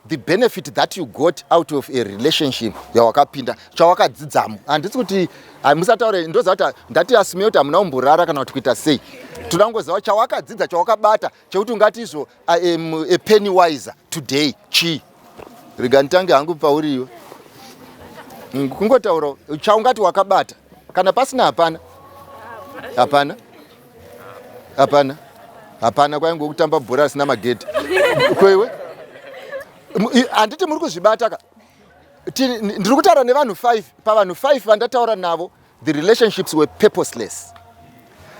the benefit that you got out of a relationship yawakapinda, chawakadzidzamo. Handisi kuti musataure ndoza kuti ndati asime kuti hamuna umborara kana kuti kuita sei. Tunangoziva chawakadzidza, chawakabata, chekuti ungati izvo I am a penny wiser today. Chi rega nditange hangu pauriyo kungotaura chaungati wakabata, kana pasina hapana kwainge kutamba bhora asina magedhi kwewe. Handiti muri kuzvibata ka. Ndiri kutaura nevanhu 5, pavanhu 5 vandataura navo, the relationships were purposeless.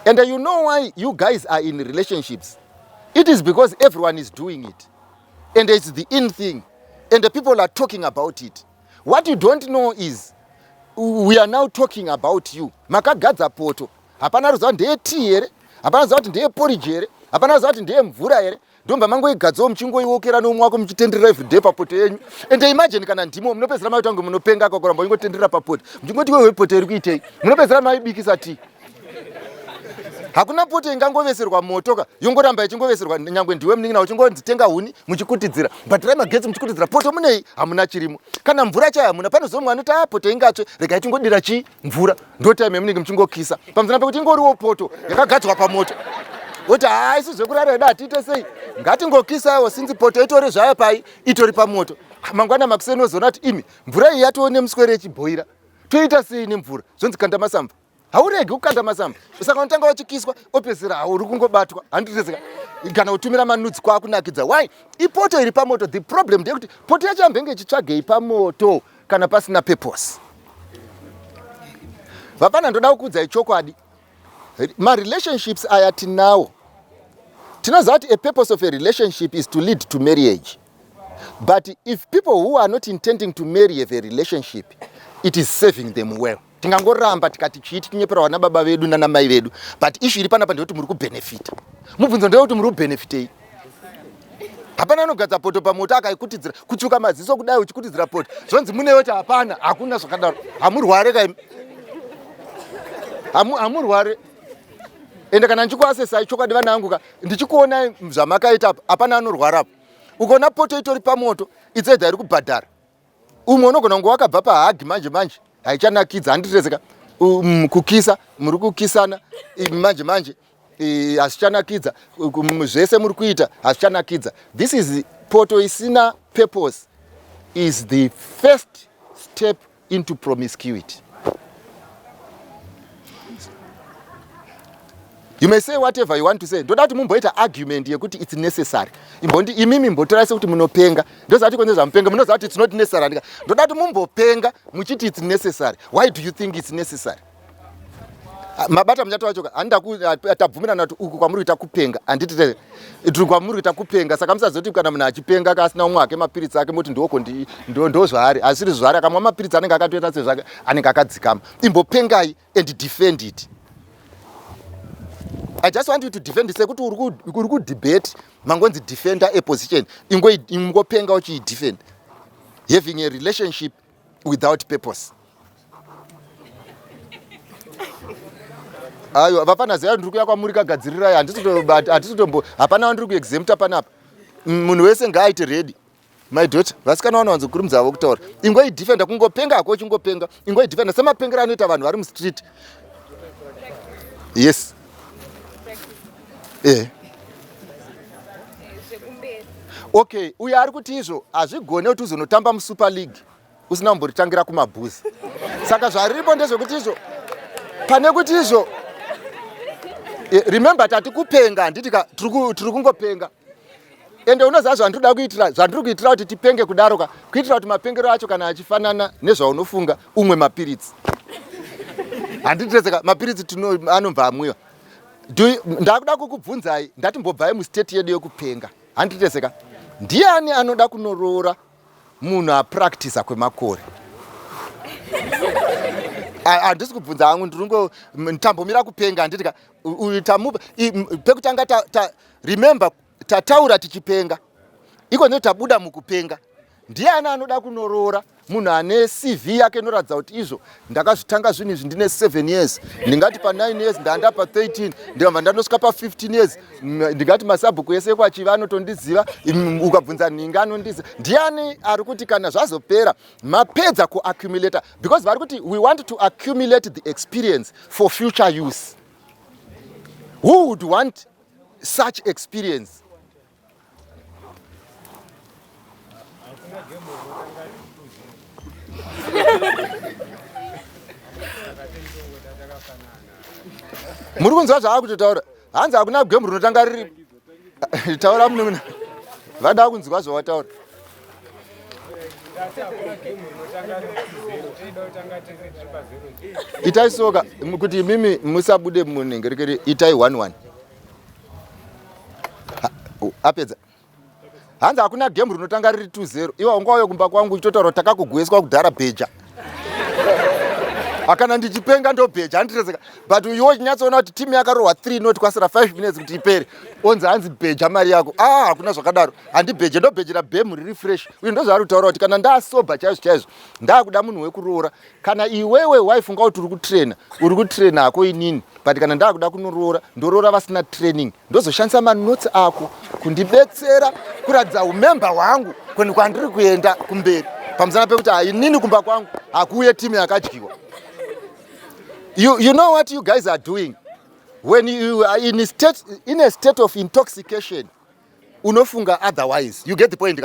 And you know why you guys are in relationships? It is because everyone is doing it. And it's the in thing. And the people are talking about it. What you don't know is, we are now talking about you. Makagadza poto. Hapana ruziva ndeye tea here. Hapana ruziva kuti ndeye porridge here. Hapana ruziva kuti ndeye mvura here. Ndomba mangoigadzawo muchingoiwokera nomwe wako muchitenderera everyday papoto yenyu. And imagine kana ndimo munopedzera maita kunge munopenga kwakuramba ingotenderera papoto. Muchingoti wewe poto iri kuitei. Munopedzera maibikisa tea. Hakuna poto ingangoveserwa motoka yongoramba ichingoveserwa nyangwe ndiwe munin'ina uchingodzitenga huni muchikutidzira, bhatirai magetsi muchikutidzira, poto munei hamuna chirimo. Kana mvura chayo hamuna, panozomwe anoti poto ingatsve rega ichingodira mvura, ndo time yemunenge muchingokisa pamusana pekuti ingoriwo poto yakagadzwa pamoto. Woti isi zvekurara yedu hatiite sei, ngatingokisawo sinzi poto itori zvayo pai itori pamoto. Mangwana makuseni ozoona kuti imi mvura iyi yatoone muswere yechibhoira, toita sei nemvura, zvonzi kanda masamba. Hauregi kukanda masamba. Saka unotanga wachikiswa opedzera hauri kungobatwa. Handitezeka. Kana utumira manudzi kwakunakidza. Why? Ipoto iri pamoto. The problem ndeyekuti poto yacho ambenge ichitsvagei pamoto kana pasina purpose. Vapana ndoda kukudza ichokwadi. Ma relationships aya tinawo. Tinoziva kuti a purpose of a relationship is to lead to marriage. But if people who are not intending to marry have a relationship, it is serving them well. Tingangoramba tikati chiti tinyepera vana baba vedu nana mai vedu, but issue iri panapa ndeyekuti muri kubenefita. Mubvunzo ndeyekuti muri kubenefitei. Hapana anogadza poto pamoto akaikutidzira, kutsvuka maziso kudai uchikutidzira poto. Zvonzi munewo kuti hapana, hakuna zvakadaro. Hamurware kaimi. Hamurware. Ende kana ndichikuasesai chokwadi vana vangu ka, ndichikuona zvamakaita apa, hapana anorwara apa. Ukaona poto itori pamoto, it's either iri kubhadhara. Umwe unogona kunge wakabva pahagi manje. Haichanakidza, handitezeka. Kukisa, muri kukisana, manje. Hazvichanakidza. Zvese muri kuita, hazvichanakidza. This is poto isina purpose is the first step into promiscuity. You may say whatever you want to say. Ndoda kuti mumboita argument yekuti it's necessary. Imimi mbotora sekuti munopenga. Ndozati konze zvamupenga, munoziva kuti it's not necessary. Ndoda kuti mumbopenga muchiti it's necessary. Why do you think it's necessary? Mabata mnyato wacho handa tabvumirana kuti uku kwamuri kuita kupenga. Handiti tiri kwamuri kuita kupenga. Saka musazoti kana munhu achipenga kasina umwe ake mapiritsi ake moti ndoko ndo zvaari. Asiri zvaari, akamwa mapiritsi anenge akatoita sezvake anenge akadzikama. Imbopengai and defend it. I just want you to defend it. Sekuti uri kudebate mangonzi defender a position. Ingopenga uchi defend. Having a relationship without purpose. Ayo vapana zera ndiri kuya kwamuri kagadzirira handisitombo hapana wandiri kuexempta panapa. Munhu wese ngaaite ready. My daughter, vasikana vanonzi kurumidza avo kutaura. Ingoidefenda kungopenga hako uchingopenga. Ingoidefenda semapengero anoita vanhu vari mustreet. Yes. Okay, uya ari kuti izvo hazvigone kuti uzonotamba muSuper League usina kumboritangira kumabhuzi. Saka zvaripo ndezvekuti izvo pane kuti izvo Remember tati kupenga nditika tiri kungopenga. Ende unoziva zvandinoda kuitira, zvandiri kuitira kuti tipenge kudaroka, kuitira kuti mapengero acho kana achifanana nezvaunofunga umwe mapiritsi. Handitezeka mapiritsi anobva amwiwa. Ndakuda kukubvunzai ndatimbobvai mustate yedu yokupenga. Handitezeka. Ndiani anoda kunoroora munhu apractice kwemakore? Handisi kubvunza hangu ndiringo tambomira kupenga handitika tamupa pekutanga remember tataura tichipenga. Iko ndio tabuda mukupenga. Ndiani anoda kunoroora munhu ane CV yake inoratidza kuti izvo ndakazvitanga zvinhu izvi ndine 7 years, ndingati pa 9 years ndanda pa 13, ndikabva ndanosvika pa 15 years, ndingati masabhuku ese kwachiva anotondiziva, ukabvunza ninga anondiziva. Ndiani ari kuti kana zvazopera mapedza kuaccumulate, because vari kuti we want to accumulate the experience for future use. Who would want such experience? Muri kunzwa zvaakutotaura? Hanzi hakuna gemu rinotanga riri. Taura munhu. Vada kunzwa zvawataura. Itai soka kuti mimi musabude munengerekere, itai 1-1. Apedza. Hanzi hakuna gemu rinotanga riri 2-0. Iwa ungauya kumba kwangu uchitotaura kuti takakugweswa kudhara bheja. Akana ndichipenga ndo bheja handitezeka. But iwo chinyatsoona kuti timu yakarohwa 3-0 kwasira 5 minutes kuti ipere. Onzi hanzi bheja mari yako. Hakuna zvakadaro. Handi bheja ndo bheja rabhemu riri fresh. Uye ndo zvari kutaura kuti kana ndasoba chaizvo ndakuda munhu wekuroora. Kana iwewe waifunga kuti uri kutraina hako inini. But kana ndakuda kunoroora, ndoroora vasina training. Ndozoshandisa manotsi ako kundibetsera kuratidza umemba hwangu kwandiri kuenda kumberi. Pamusana pekuti inini kumba kwangu hakuuye timu yakadyiwa. You know what you guys are doing? When you are in a state of intoxication, unofunga otherwise. You get the point?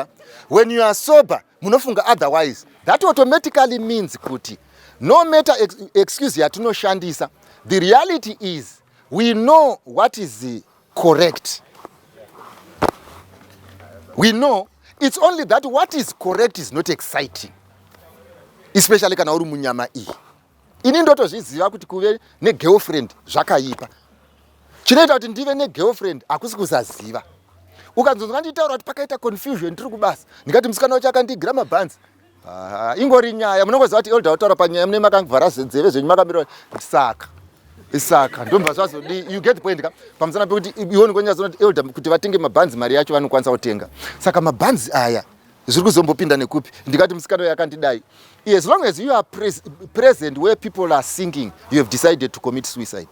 When you are sober, munofunga otherwise. That automatically means kuti no matter excuse yatinoshandisa, the reality is we know what is correct. We know it's only that what is correct is not exciting, especially kana uri munyama iyi. Ini ndotozviziva kuti kuve negirlfriend zvakaipa. Chinoita kuti ndive negirlfriend hakusi kusaziva. Ukanzonzwa nditaura kuti pakaita confusion tiri kubasa, ndikati musikana wacho akandigira mabhanzi. Ingori nyaya, munongoziva kuti elder utaura panyaya mune makangvara nzeve zvenyu makamira saka ndomba zvazodi. You get the point ka? Pamusana pekuti iwo ndikonyatsoona kuti elder kuti vatenge mabhanzi mari yacho vanokwanisa kutenga. Saka mabhanzi aya zviri kuzombopinda nekupi? Ndikati musikana wacho akandidai. As long as you are present where people are singing, you have decided to commit suicide.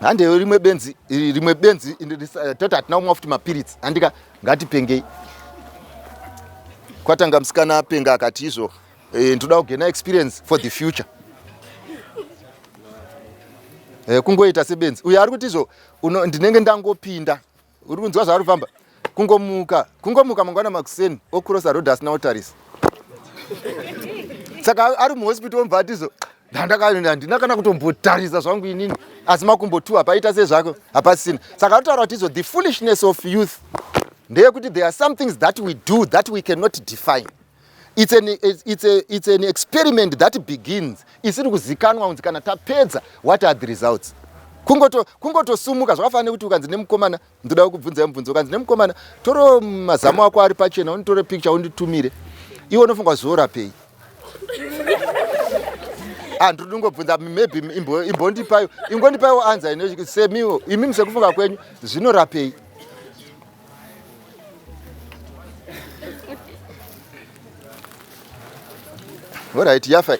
Hande rimwe benzi tota hatina umwe futi mapiritsi. Handika ngatipengei. Kwatanga musikana apenga akati izvo ndoda kugena experience for the future. Kungoita sebenzi. Uyo ari kuti izvo ndinenge ndangopinda. Uri kunzwa zvaari kufamba. Kungomuka mangwana makuseni okurosa road asina utarisi. Saka ari muhospital omubhatizo handina kana kutombotarisa zvangu inini, asi makumbotu hapaita sezvako hapasina. Saka aritaura kuti izvo the foolishness of youth ndeyekuti there are some things that we do that we cannot define. It's an experiment that begins isiri kuzikanwa kunzi kana tapedza what are the results. Kungotosumuka zvakafanana kuti ukanzi nemukomana ndoda kubvunza mubvunzo, ukanzi nemukomana toro mazamu ako ari pachena unitore picture unditumire, iwe unofunga zorapei? Ndiri kungobvunza maybe ingondipaiwo anza ino semiwo imimi sekufunga kwenyu zvinorapei? Alright, yafa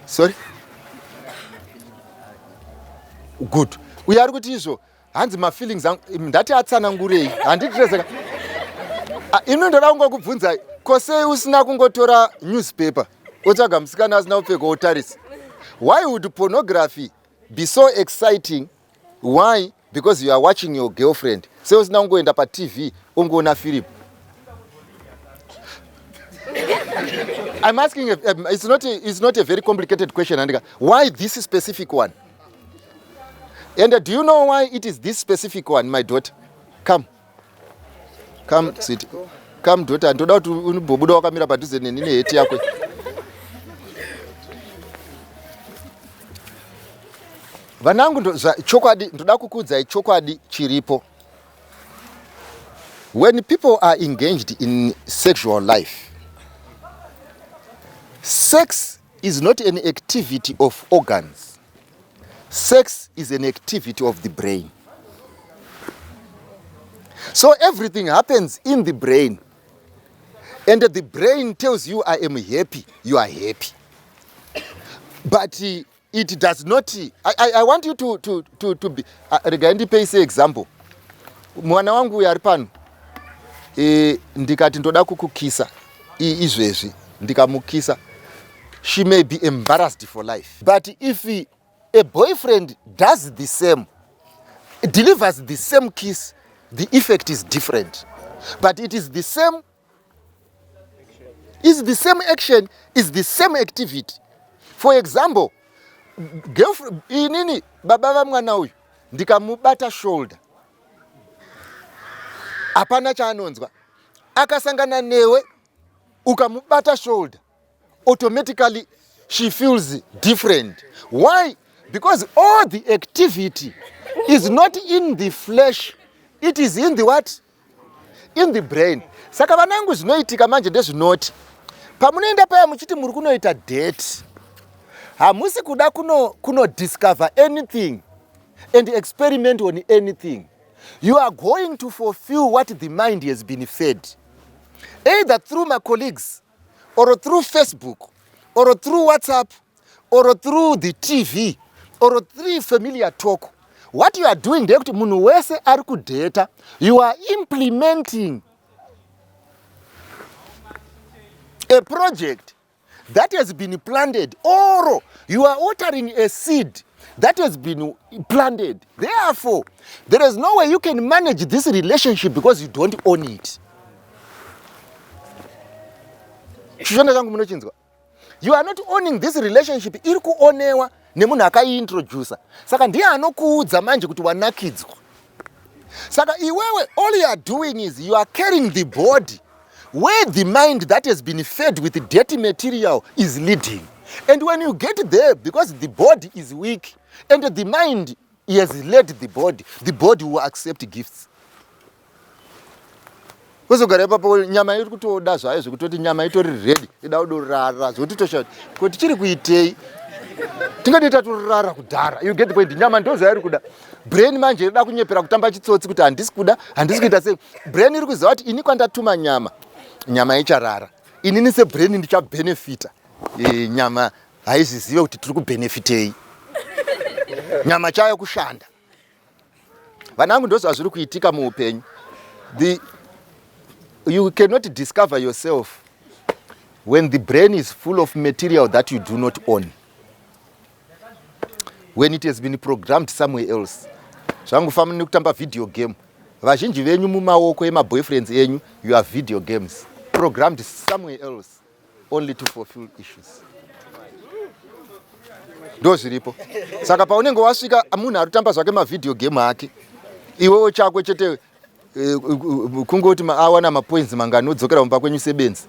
sorry. Good. Uyo ari kuti izvo hanzi mafeelings angu ndati atsanangurei handitirezeka. Inondoda kungokubvunzai, kosei usina kungotora newspaper otsvaga musikana asina kupfeka otarisa? Why would pornography be so exciting? Why? Because you are watching your girlfriend. Sei usina kungoenda pa TV ungoona film. I'm asking, it's not a very complicated question, Andika. Why this specific one? And do you know why it is this specific one, my daughter? Come, sit. Come, daughter. Ndoda kuti unibobuda wakamira padhuze neni heti yako. Vanangu chokwadi ndoda kukudzai chokwadi chiripo. When people are engaged in sexual life, sex is not an activity of organs. Sex is an activity of the brain. So everything happens in the brain. And the brain tells you, I am happy, you are happy. But it does not. I want you to be. Regarding pay say example. Mwana wangu yari pano. Ndikati ndoda kukukisa. Izvezvi. Ndikamukisa. She may be embarrassed for life. But if a boyfriend does the same, delivers the same kiss, the effect is different. But it is the same. It's the same action, it's the same activity. For example, girlfriend, inini baba va mwana uyu ndikamubata shoulder. Apana chaanonzwa. Akasangana newe ukamubata shoulder. Automatically she feels different. Why? Because all the activity is not in the flesh. It is in the what? In the brain. Saka vanangu zvinoitika manje ndezvinoti. Pamunoenda paya muchiti muri kunoita date. Hamusi kuda kuno discover anything and experiment on anything. You are going to fulfill what the mind has been fed. Either through my colleagues, or through Facebook, or through WhatsApp, or through the TV, or through familiar talk. What you are doing, you are implementing a project that has been planted, or you are watering a seed that has been planted. Therefore, there is no way you can manage this relationship because you don't own it. You are not owning this relationship. Iri kuonewa nemunhu akaiintroducer. Saka ndiye anokuudza manje kuti wanakidzwa. Saka iwewe, all you are doing is you are carrying the body where the mind that has been fed with dirty material is leading. And when you get there, because the body is weak and the mind has led the body will accept gifts. Kuzogara papo nyama iri kutoda zvayo zvekutoti nyama itori ready ida kudorara zvotitosha kuti chiri kuitei tingatoita torara kudhara. You get the point. Nyama ndo zvairi kuda. Brain manje inoda kunyepera kutamba chitsotsi kuti handisi kuda handisi kuita sei. Brain iri kuziva kuti ini kwandatuma nyama icharara. Inini se brain ndichabenefita. Nyama haizizive kuti tiri kubenefitei. Nyama chayo kushanda. Vanangu ndo zvazviri kuitika muupenyu. You cannot discover yourself when the brain is full of material that you do not own. When it has been programmed somewhere else. Zvangu family kutamba video game. Vazhinji venyu mumaoko ema boyfriends enyu, you have video games programmed somewhere else only to fulfill issues. Ndo zviripo. Saka paunenge wasvika munhu arutamba zvake ma video game ake. Iwewe chako chete kungoti awana ma points mangano udzokera mumba kwenyu sebenzi.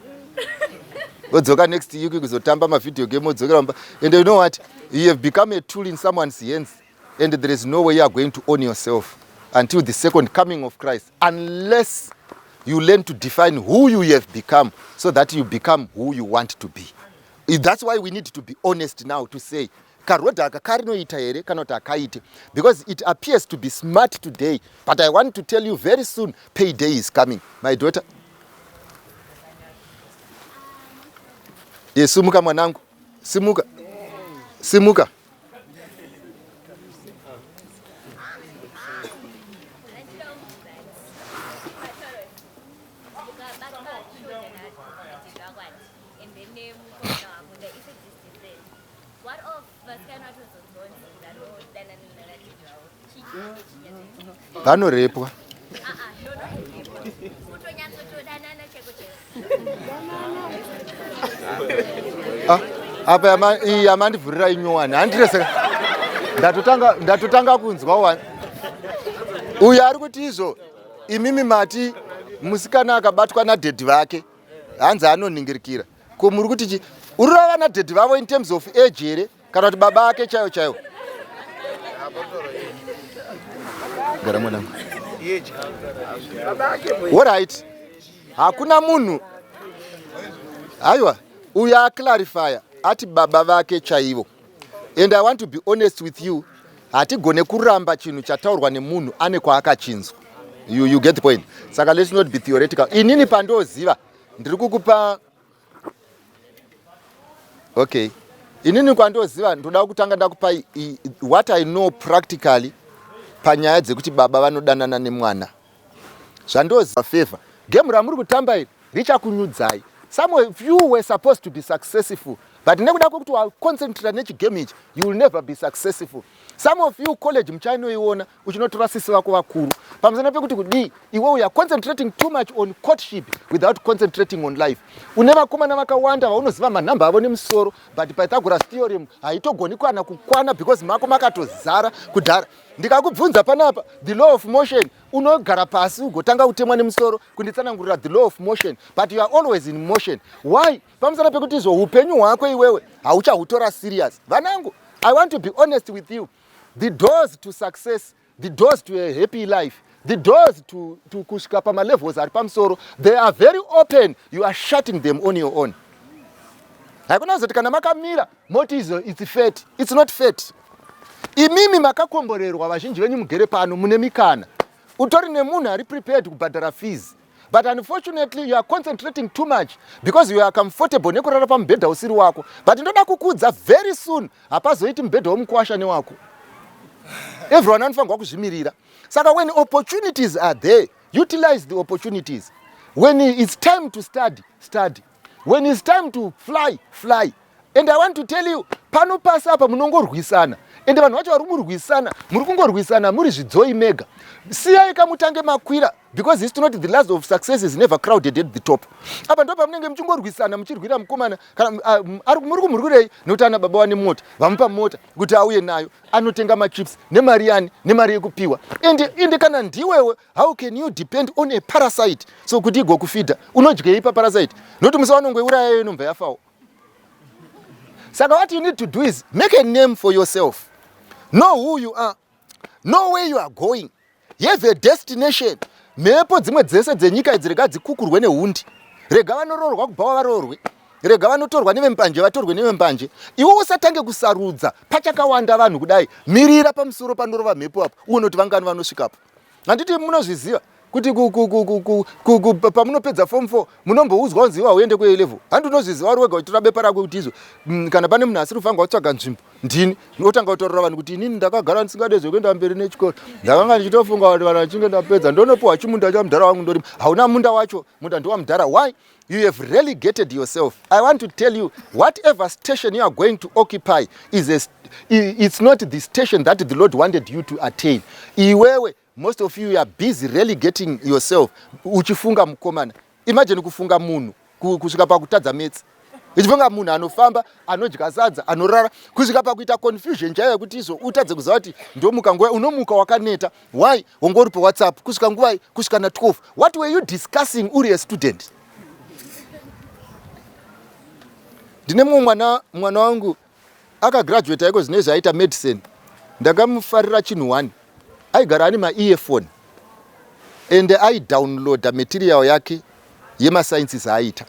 Odzoka next week kuzotamba ma video game odzokera mumba. And you know what? You have become a tool in someone's hands, and there is no way you are going to own yourself until the second coming of Christ, unless you learn to define who you have become so that you become who you want to be. That's why we need to be honest now to say, because it appears to be smart today, but I want to tell you very soon, payday is coming. My daughter. Yes, Sumuka mwanangu. Simuka. Vanorepwa. apa yamandivhurira inyowani handireseka ndatotanga kunzwa wani uyu ari kuti izvo imimi mati musikana akabatwa nadhedhi vake hanzi anoningirikira ko muri kuti chi uri rava nadhedhi vavo in terms of age here kana kuti baba ake chaiwo chaiwo gara mwanangu alright hakuna munhu aiwa uyu aclarifya ati baba vake chaivo and I want to be honest with you hatigone kuramba chinhu chataurwa nemunhu ane kwaakachinzwa you get the point saka let's not be theoretical inini pandoziva ndiri kukupa okay inini kwandoziva ndoda kutanga ndakupa what I know practically panyaya dzekuti baba vanodanana nemwana zvandoziva favor game ramuri kutamba iri richakunyudzai some of you were supposed to be successful but nekuda kwekuti waconcentrate nechigame ichi you will never be successful. Some of you college muchainoiona uchinotora sisi vako vakuru pamusana pekuti kudii iwe uya concentrating too much on courtship without concentrating on life. Une vakomana vakawanda vaunoziva manhamba avo nemusoro but Pythagoras theorem haitogoni kana kukwana because mako makatozara kudhara. Ndikakubvunza panapa the law of motion unogara pasi ugotanga kutemwa nemusoro kunditsanangurira the law of motion but you are always in motion. Why? Pamusana pekuti izvo upenyu hwako iwewe hauchahutora serious. Vanangu, I want to be honest with you. The doors to success, the doors to a happy life, the doors to kusvika pamalevels ari pamusoro, they are very open. You are shutting them on your own. Hakuna kuzoti kana makamira moti izvo it's fate. It's not fate. Imimi makakomborerwa vazhinji venyu mugere pano mune mikana. Utori nemunhu ari prepared kubhadhara fees. But unfortunately you are concentrating too much because you are comfortable nekurara pamubhedha usiri wako. But ndoda kukudza very soon hapazoiti mubhedha womukwasha newako. Everyone anofanirwa kuzvimirira. Saka when opportunities are there, utilize the opportunities. When it's time to study, study. When it's time to fly, fly. And I want to tell you, pano pasa apa munongorwisana. And vanhu vacho vari murwisana, muri kungorwisana muri zvidzoi mega. Siyai kamutange makwira because it's not the last of success is never crowded at the top. Apa ndo pamunenge muchingorwisana muchirwira mukomana kana muri kumurwirei nokuti ana baba wane mota vamupa mota kuti auye nayo anotenga machips nemari yani nemari yekupiwa. And kana ndiwewe how can you depend on a parasite so kuti igokufidha unodyei pa parasite nokuti musavanongoiuraya iyo inobva yafawo. Saka what you need to do is make a name for yourself. Know who you are. Know where you are going. You have a destination. Mhepo dzimwe dzese dzenyika idzi rega dzikukurwe nehundi. Rega vanoroorwa kubva varoorwe. Rega vanotorwa nevembanje vatorwe nevembanje. Iwe usatange kusarudza pachakawanda vanhu kudai. Mirira pamusoro panorova mhepo apo uone kuti vangani vanosvikapo. Handiti munozviziva kuti pamunopedza form 4 munombouzwa kunzi iwa uende kuA level. Handi unozviziva uri wega uchitora bepa rako kuti izvo kana pane munhu asiri kufanga kutsvaga nzvimbo ndini ndotanga kutaurira vanhu kuti inini ndakagara ndisingadezve kuenda mberi nechikoro ndakanga ndichitofunga kuti vanhu vachinge ndapedza ndonopiwa chimunda chamudhara wangu ndorima hauna munda wacho munda ndowamudhara. Why? You have relegated yourself. I want to tell you whatever station you are going to occupy it's not the station that the Lord wanted you to attain. Iwewe most of you are busy relegating yourself uchifunga mukomana. Imagine kufunga munhu kusvika pakutadza metsi. Ichifunga munhu anofamba anodya sadza anorara kusvika pakuita confusion chaiyo yekuti izvo utadze kuziva kuti ndomuka nguva unomuka wakaneta. Why? Wongori paWhatsApp kusvika nguvai kusvika na12. What were you discussing uri a student? Ndine mumwe mwana wangu akagraduate aiko zvinezvi aita medicine. Ndakamufarira chinhu 1. Aigara ane ma-earphone and aidownloada material yake yemasciences aita.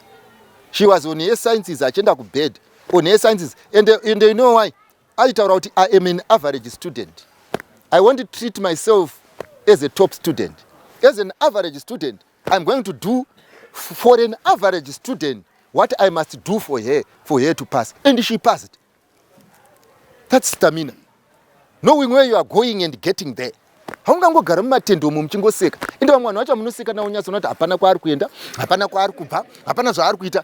She was on her sciences achienda kubed on her sciences and you know why? Aitaura kuti I am an average student. I want to treat myself as a top student. As an average student, I'm going to do for an average student what I must do for her to pass. And she passed. That's stamina. Knowing where you are going and getting there. Haungangogara mumatende umu muchingoseka. Ende vamwe vanhu vacho munoseka nawo nyatso kuti hapana kwaari kuenda, hapana kwaari kubva, hapana zvaari kuita.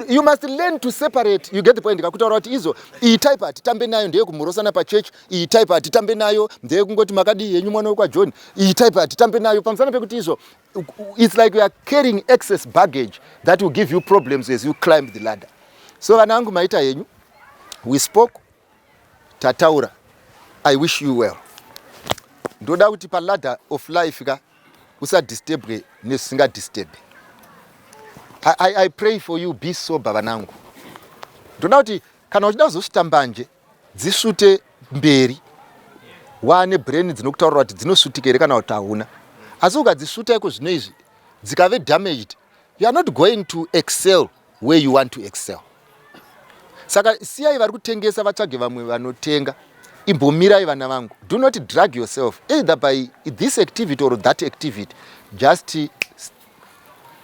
You must learn to separate. You get the point. Ndikakutaura kuti izvo iyi type hatitambe nayo ndeye kumhorosana pachechi, iyi type hatitambe nayo ndeye kungoti makadii yenyu mwana wekwaJohn, iyi type hatitambe nayo pamusana pekuti izvo it's like you are carrying excess baggage that will give you problems as you climb the ladder. So vanangu maita yenyu, we spoke, tataura, I wish you well. Ndoda kuti pa ladder of life ka usadisturbe nesingadisturb. I pray for you, be sober vanangu. Ndoda kuti kana uchida kuzosvita mbanje dzisvute mberi, wane brain dzinokutaurira kuti dzinosvutika here kana kuti hauna. Asi ukadzisvuta iko zvino izvi dzikave damaged, you are not going to excel where you want to excel. Saka siyai vari kutengesa vatsvage vamwe vanotenga. Imbomirai vana vangu. Do not drag yourself either by this activity or that activity. Just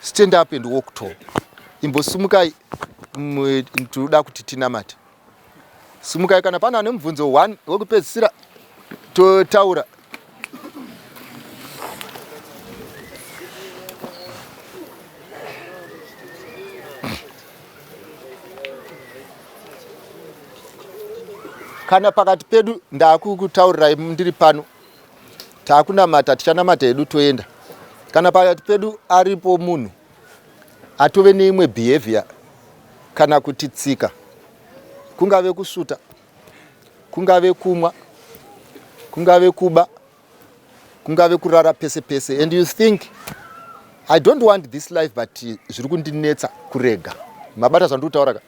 stand up and walk tall. Imbosumukai ndoda kuti tinamate. Sumukai kana pana nemubvunzo 1 wokupedzisira totaura. Kana pakati pedu ndakukutaurirai ndiri pano, takunamata tichanamata hedu toenda. Kana pakati pedu aripo munhu atove neimwe behavior kana kuti tsika, kungave kusvuta, kungave kumwa, kungave kuba, kungave kurara pese pese, and you think I don't want this life but zviri kundinetsa kurega. Mabata zvandikutaura ka.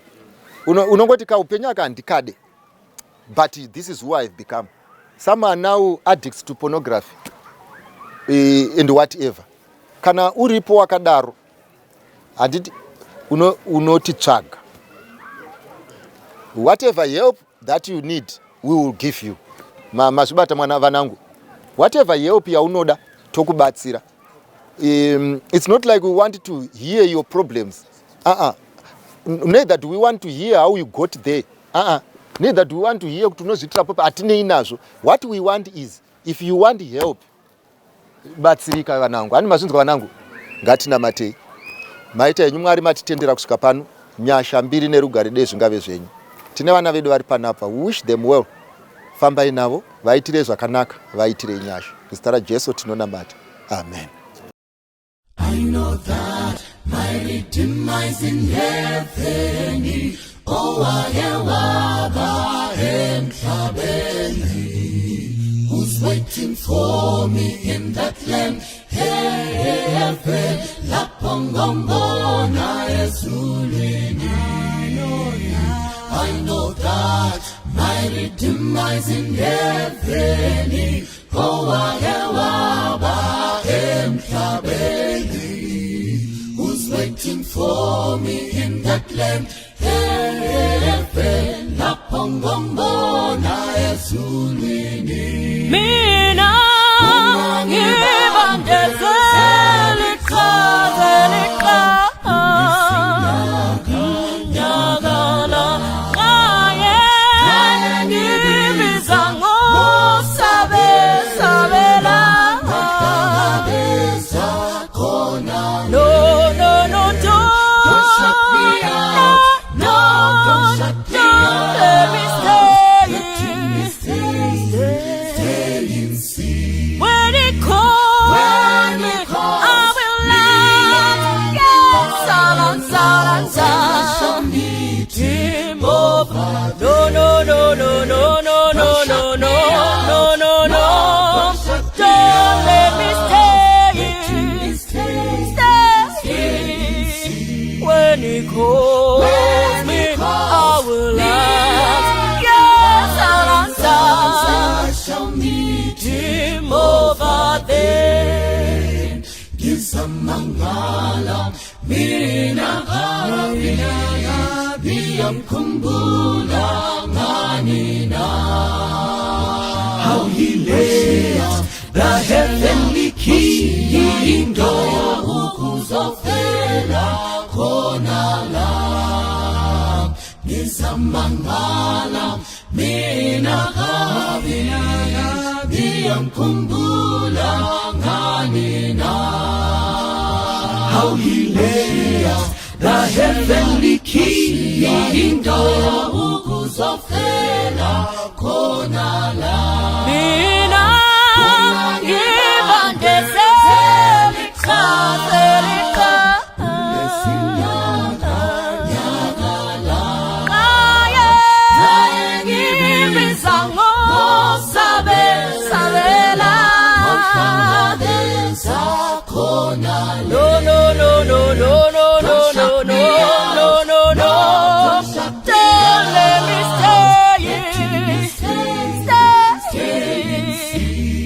Unongoti kaupenyu aka handikade. But this is who I've become. Some are now addicts to pornography and whatever. Kana uripo wakadaro, handiti unotitsvaga. Whatever help that you need, we will give you. Mazvibata mwana vanangu. Whatever help yaunoda, tokubatsira. It's not like we want to hear your problems. Neither do we want to hear how you got there. Neither do we want to hear kuti unozvitira popa atinei nazvo. What we want is, if you want help, batsirika vanangu. Ani mazvinzwa vanangu, ngatinamatei. Maita yenyu Mwari matitendera kusvika pano, nyasha mbiri nerugare dei zvingave zvenyu. Tine vana vedu vari panapa, we wish them well. Fambai navo, vaitire zvakanaka, vaitire nyasha. Muzita raJesu tinonamata. Amen. I know that my Redeemer is in heaven. Oh, who's waiting for me in that land? Heaven, la pongongona ezulini. I know that my Redeemer is in heaven. Oh, who's waiting for me in that land? Heaven, la pongongona ezulini. Mina ngibandezelika nyagala ngaye ngibiza ngosabela no don't shut me out. Don't shut me out. Let me stay and see. When it calls me, I will laugh. Yes, I'll him over. No. Don't let me stay. When he calls me, I will laugh. Yes, I'll shall meet him over there. Gisamangala, Mirina, Biyamkumbula, Manina. How he laid the heavenly king, who's of Hela, Konala. Gisamangala, Mirina, Biyamkumbula, Manina. How he laid the heavenly king, who's of Hela, Konala. Mina, Selika.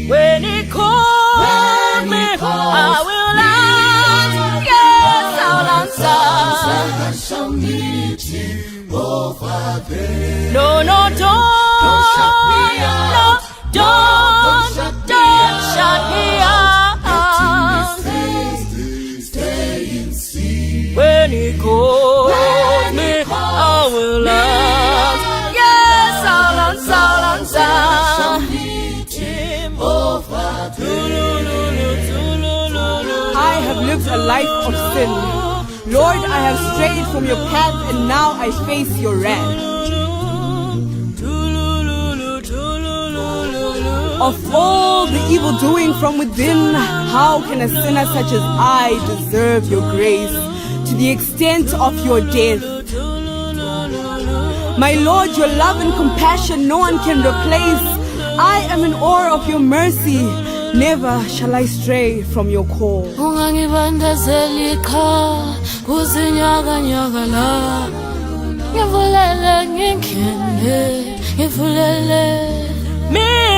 When he calls me, I will answer. Yes, I'll answer. I shall meet him over there. No, no, don't shut me out. No, don't shut me out. Stay and see. When he calls me, I will answer. Yes, I'll answer. I have lived a life of sin. Lord, I have strayed from your path and now I face your wrath. Of all the evil doing from within, how can a sinner such as I deserve your grace to the extent of your death? My Lord, your love and compassion no one can replace. I am in awe of your mercy. Never shall I stray from your call. Me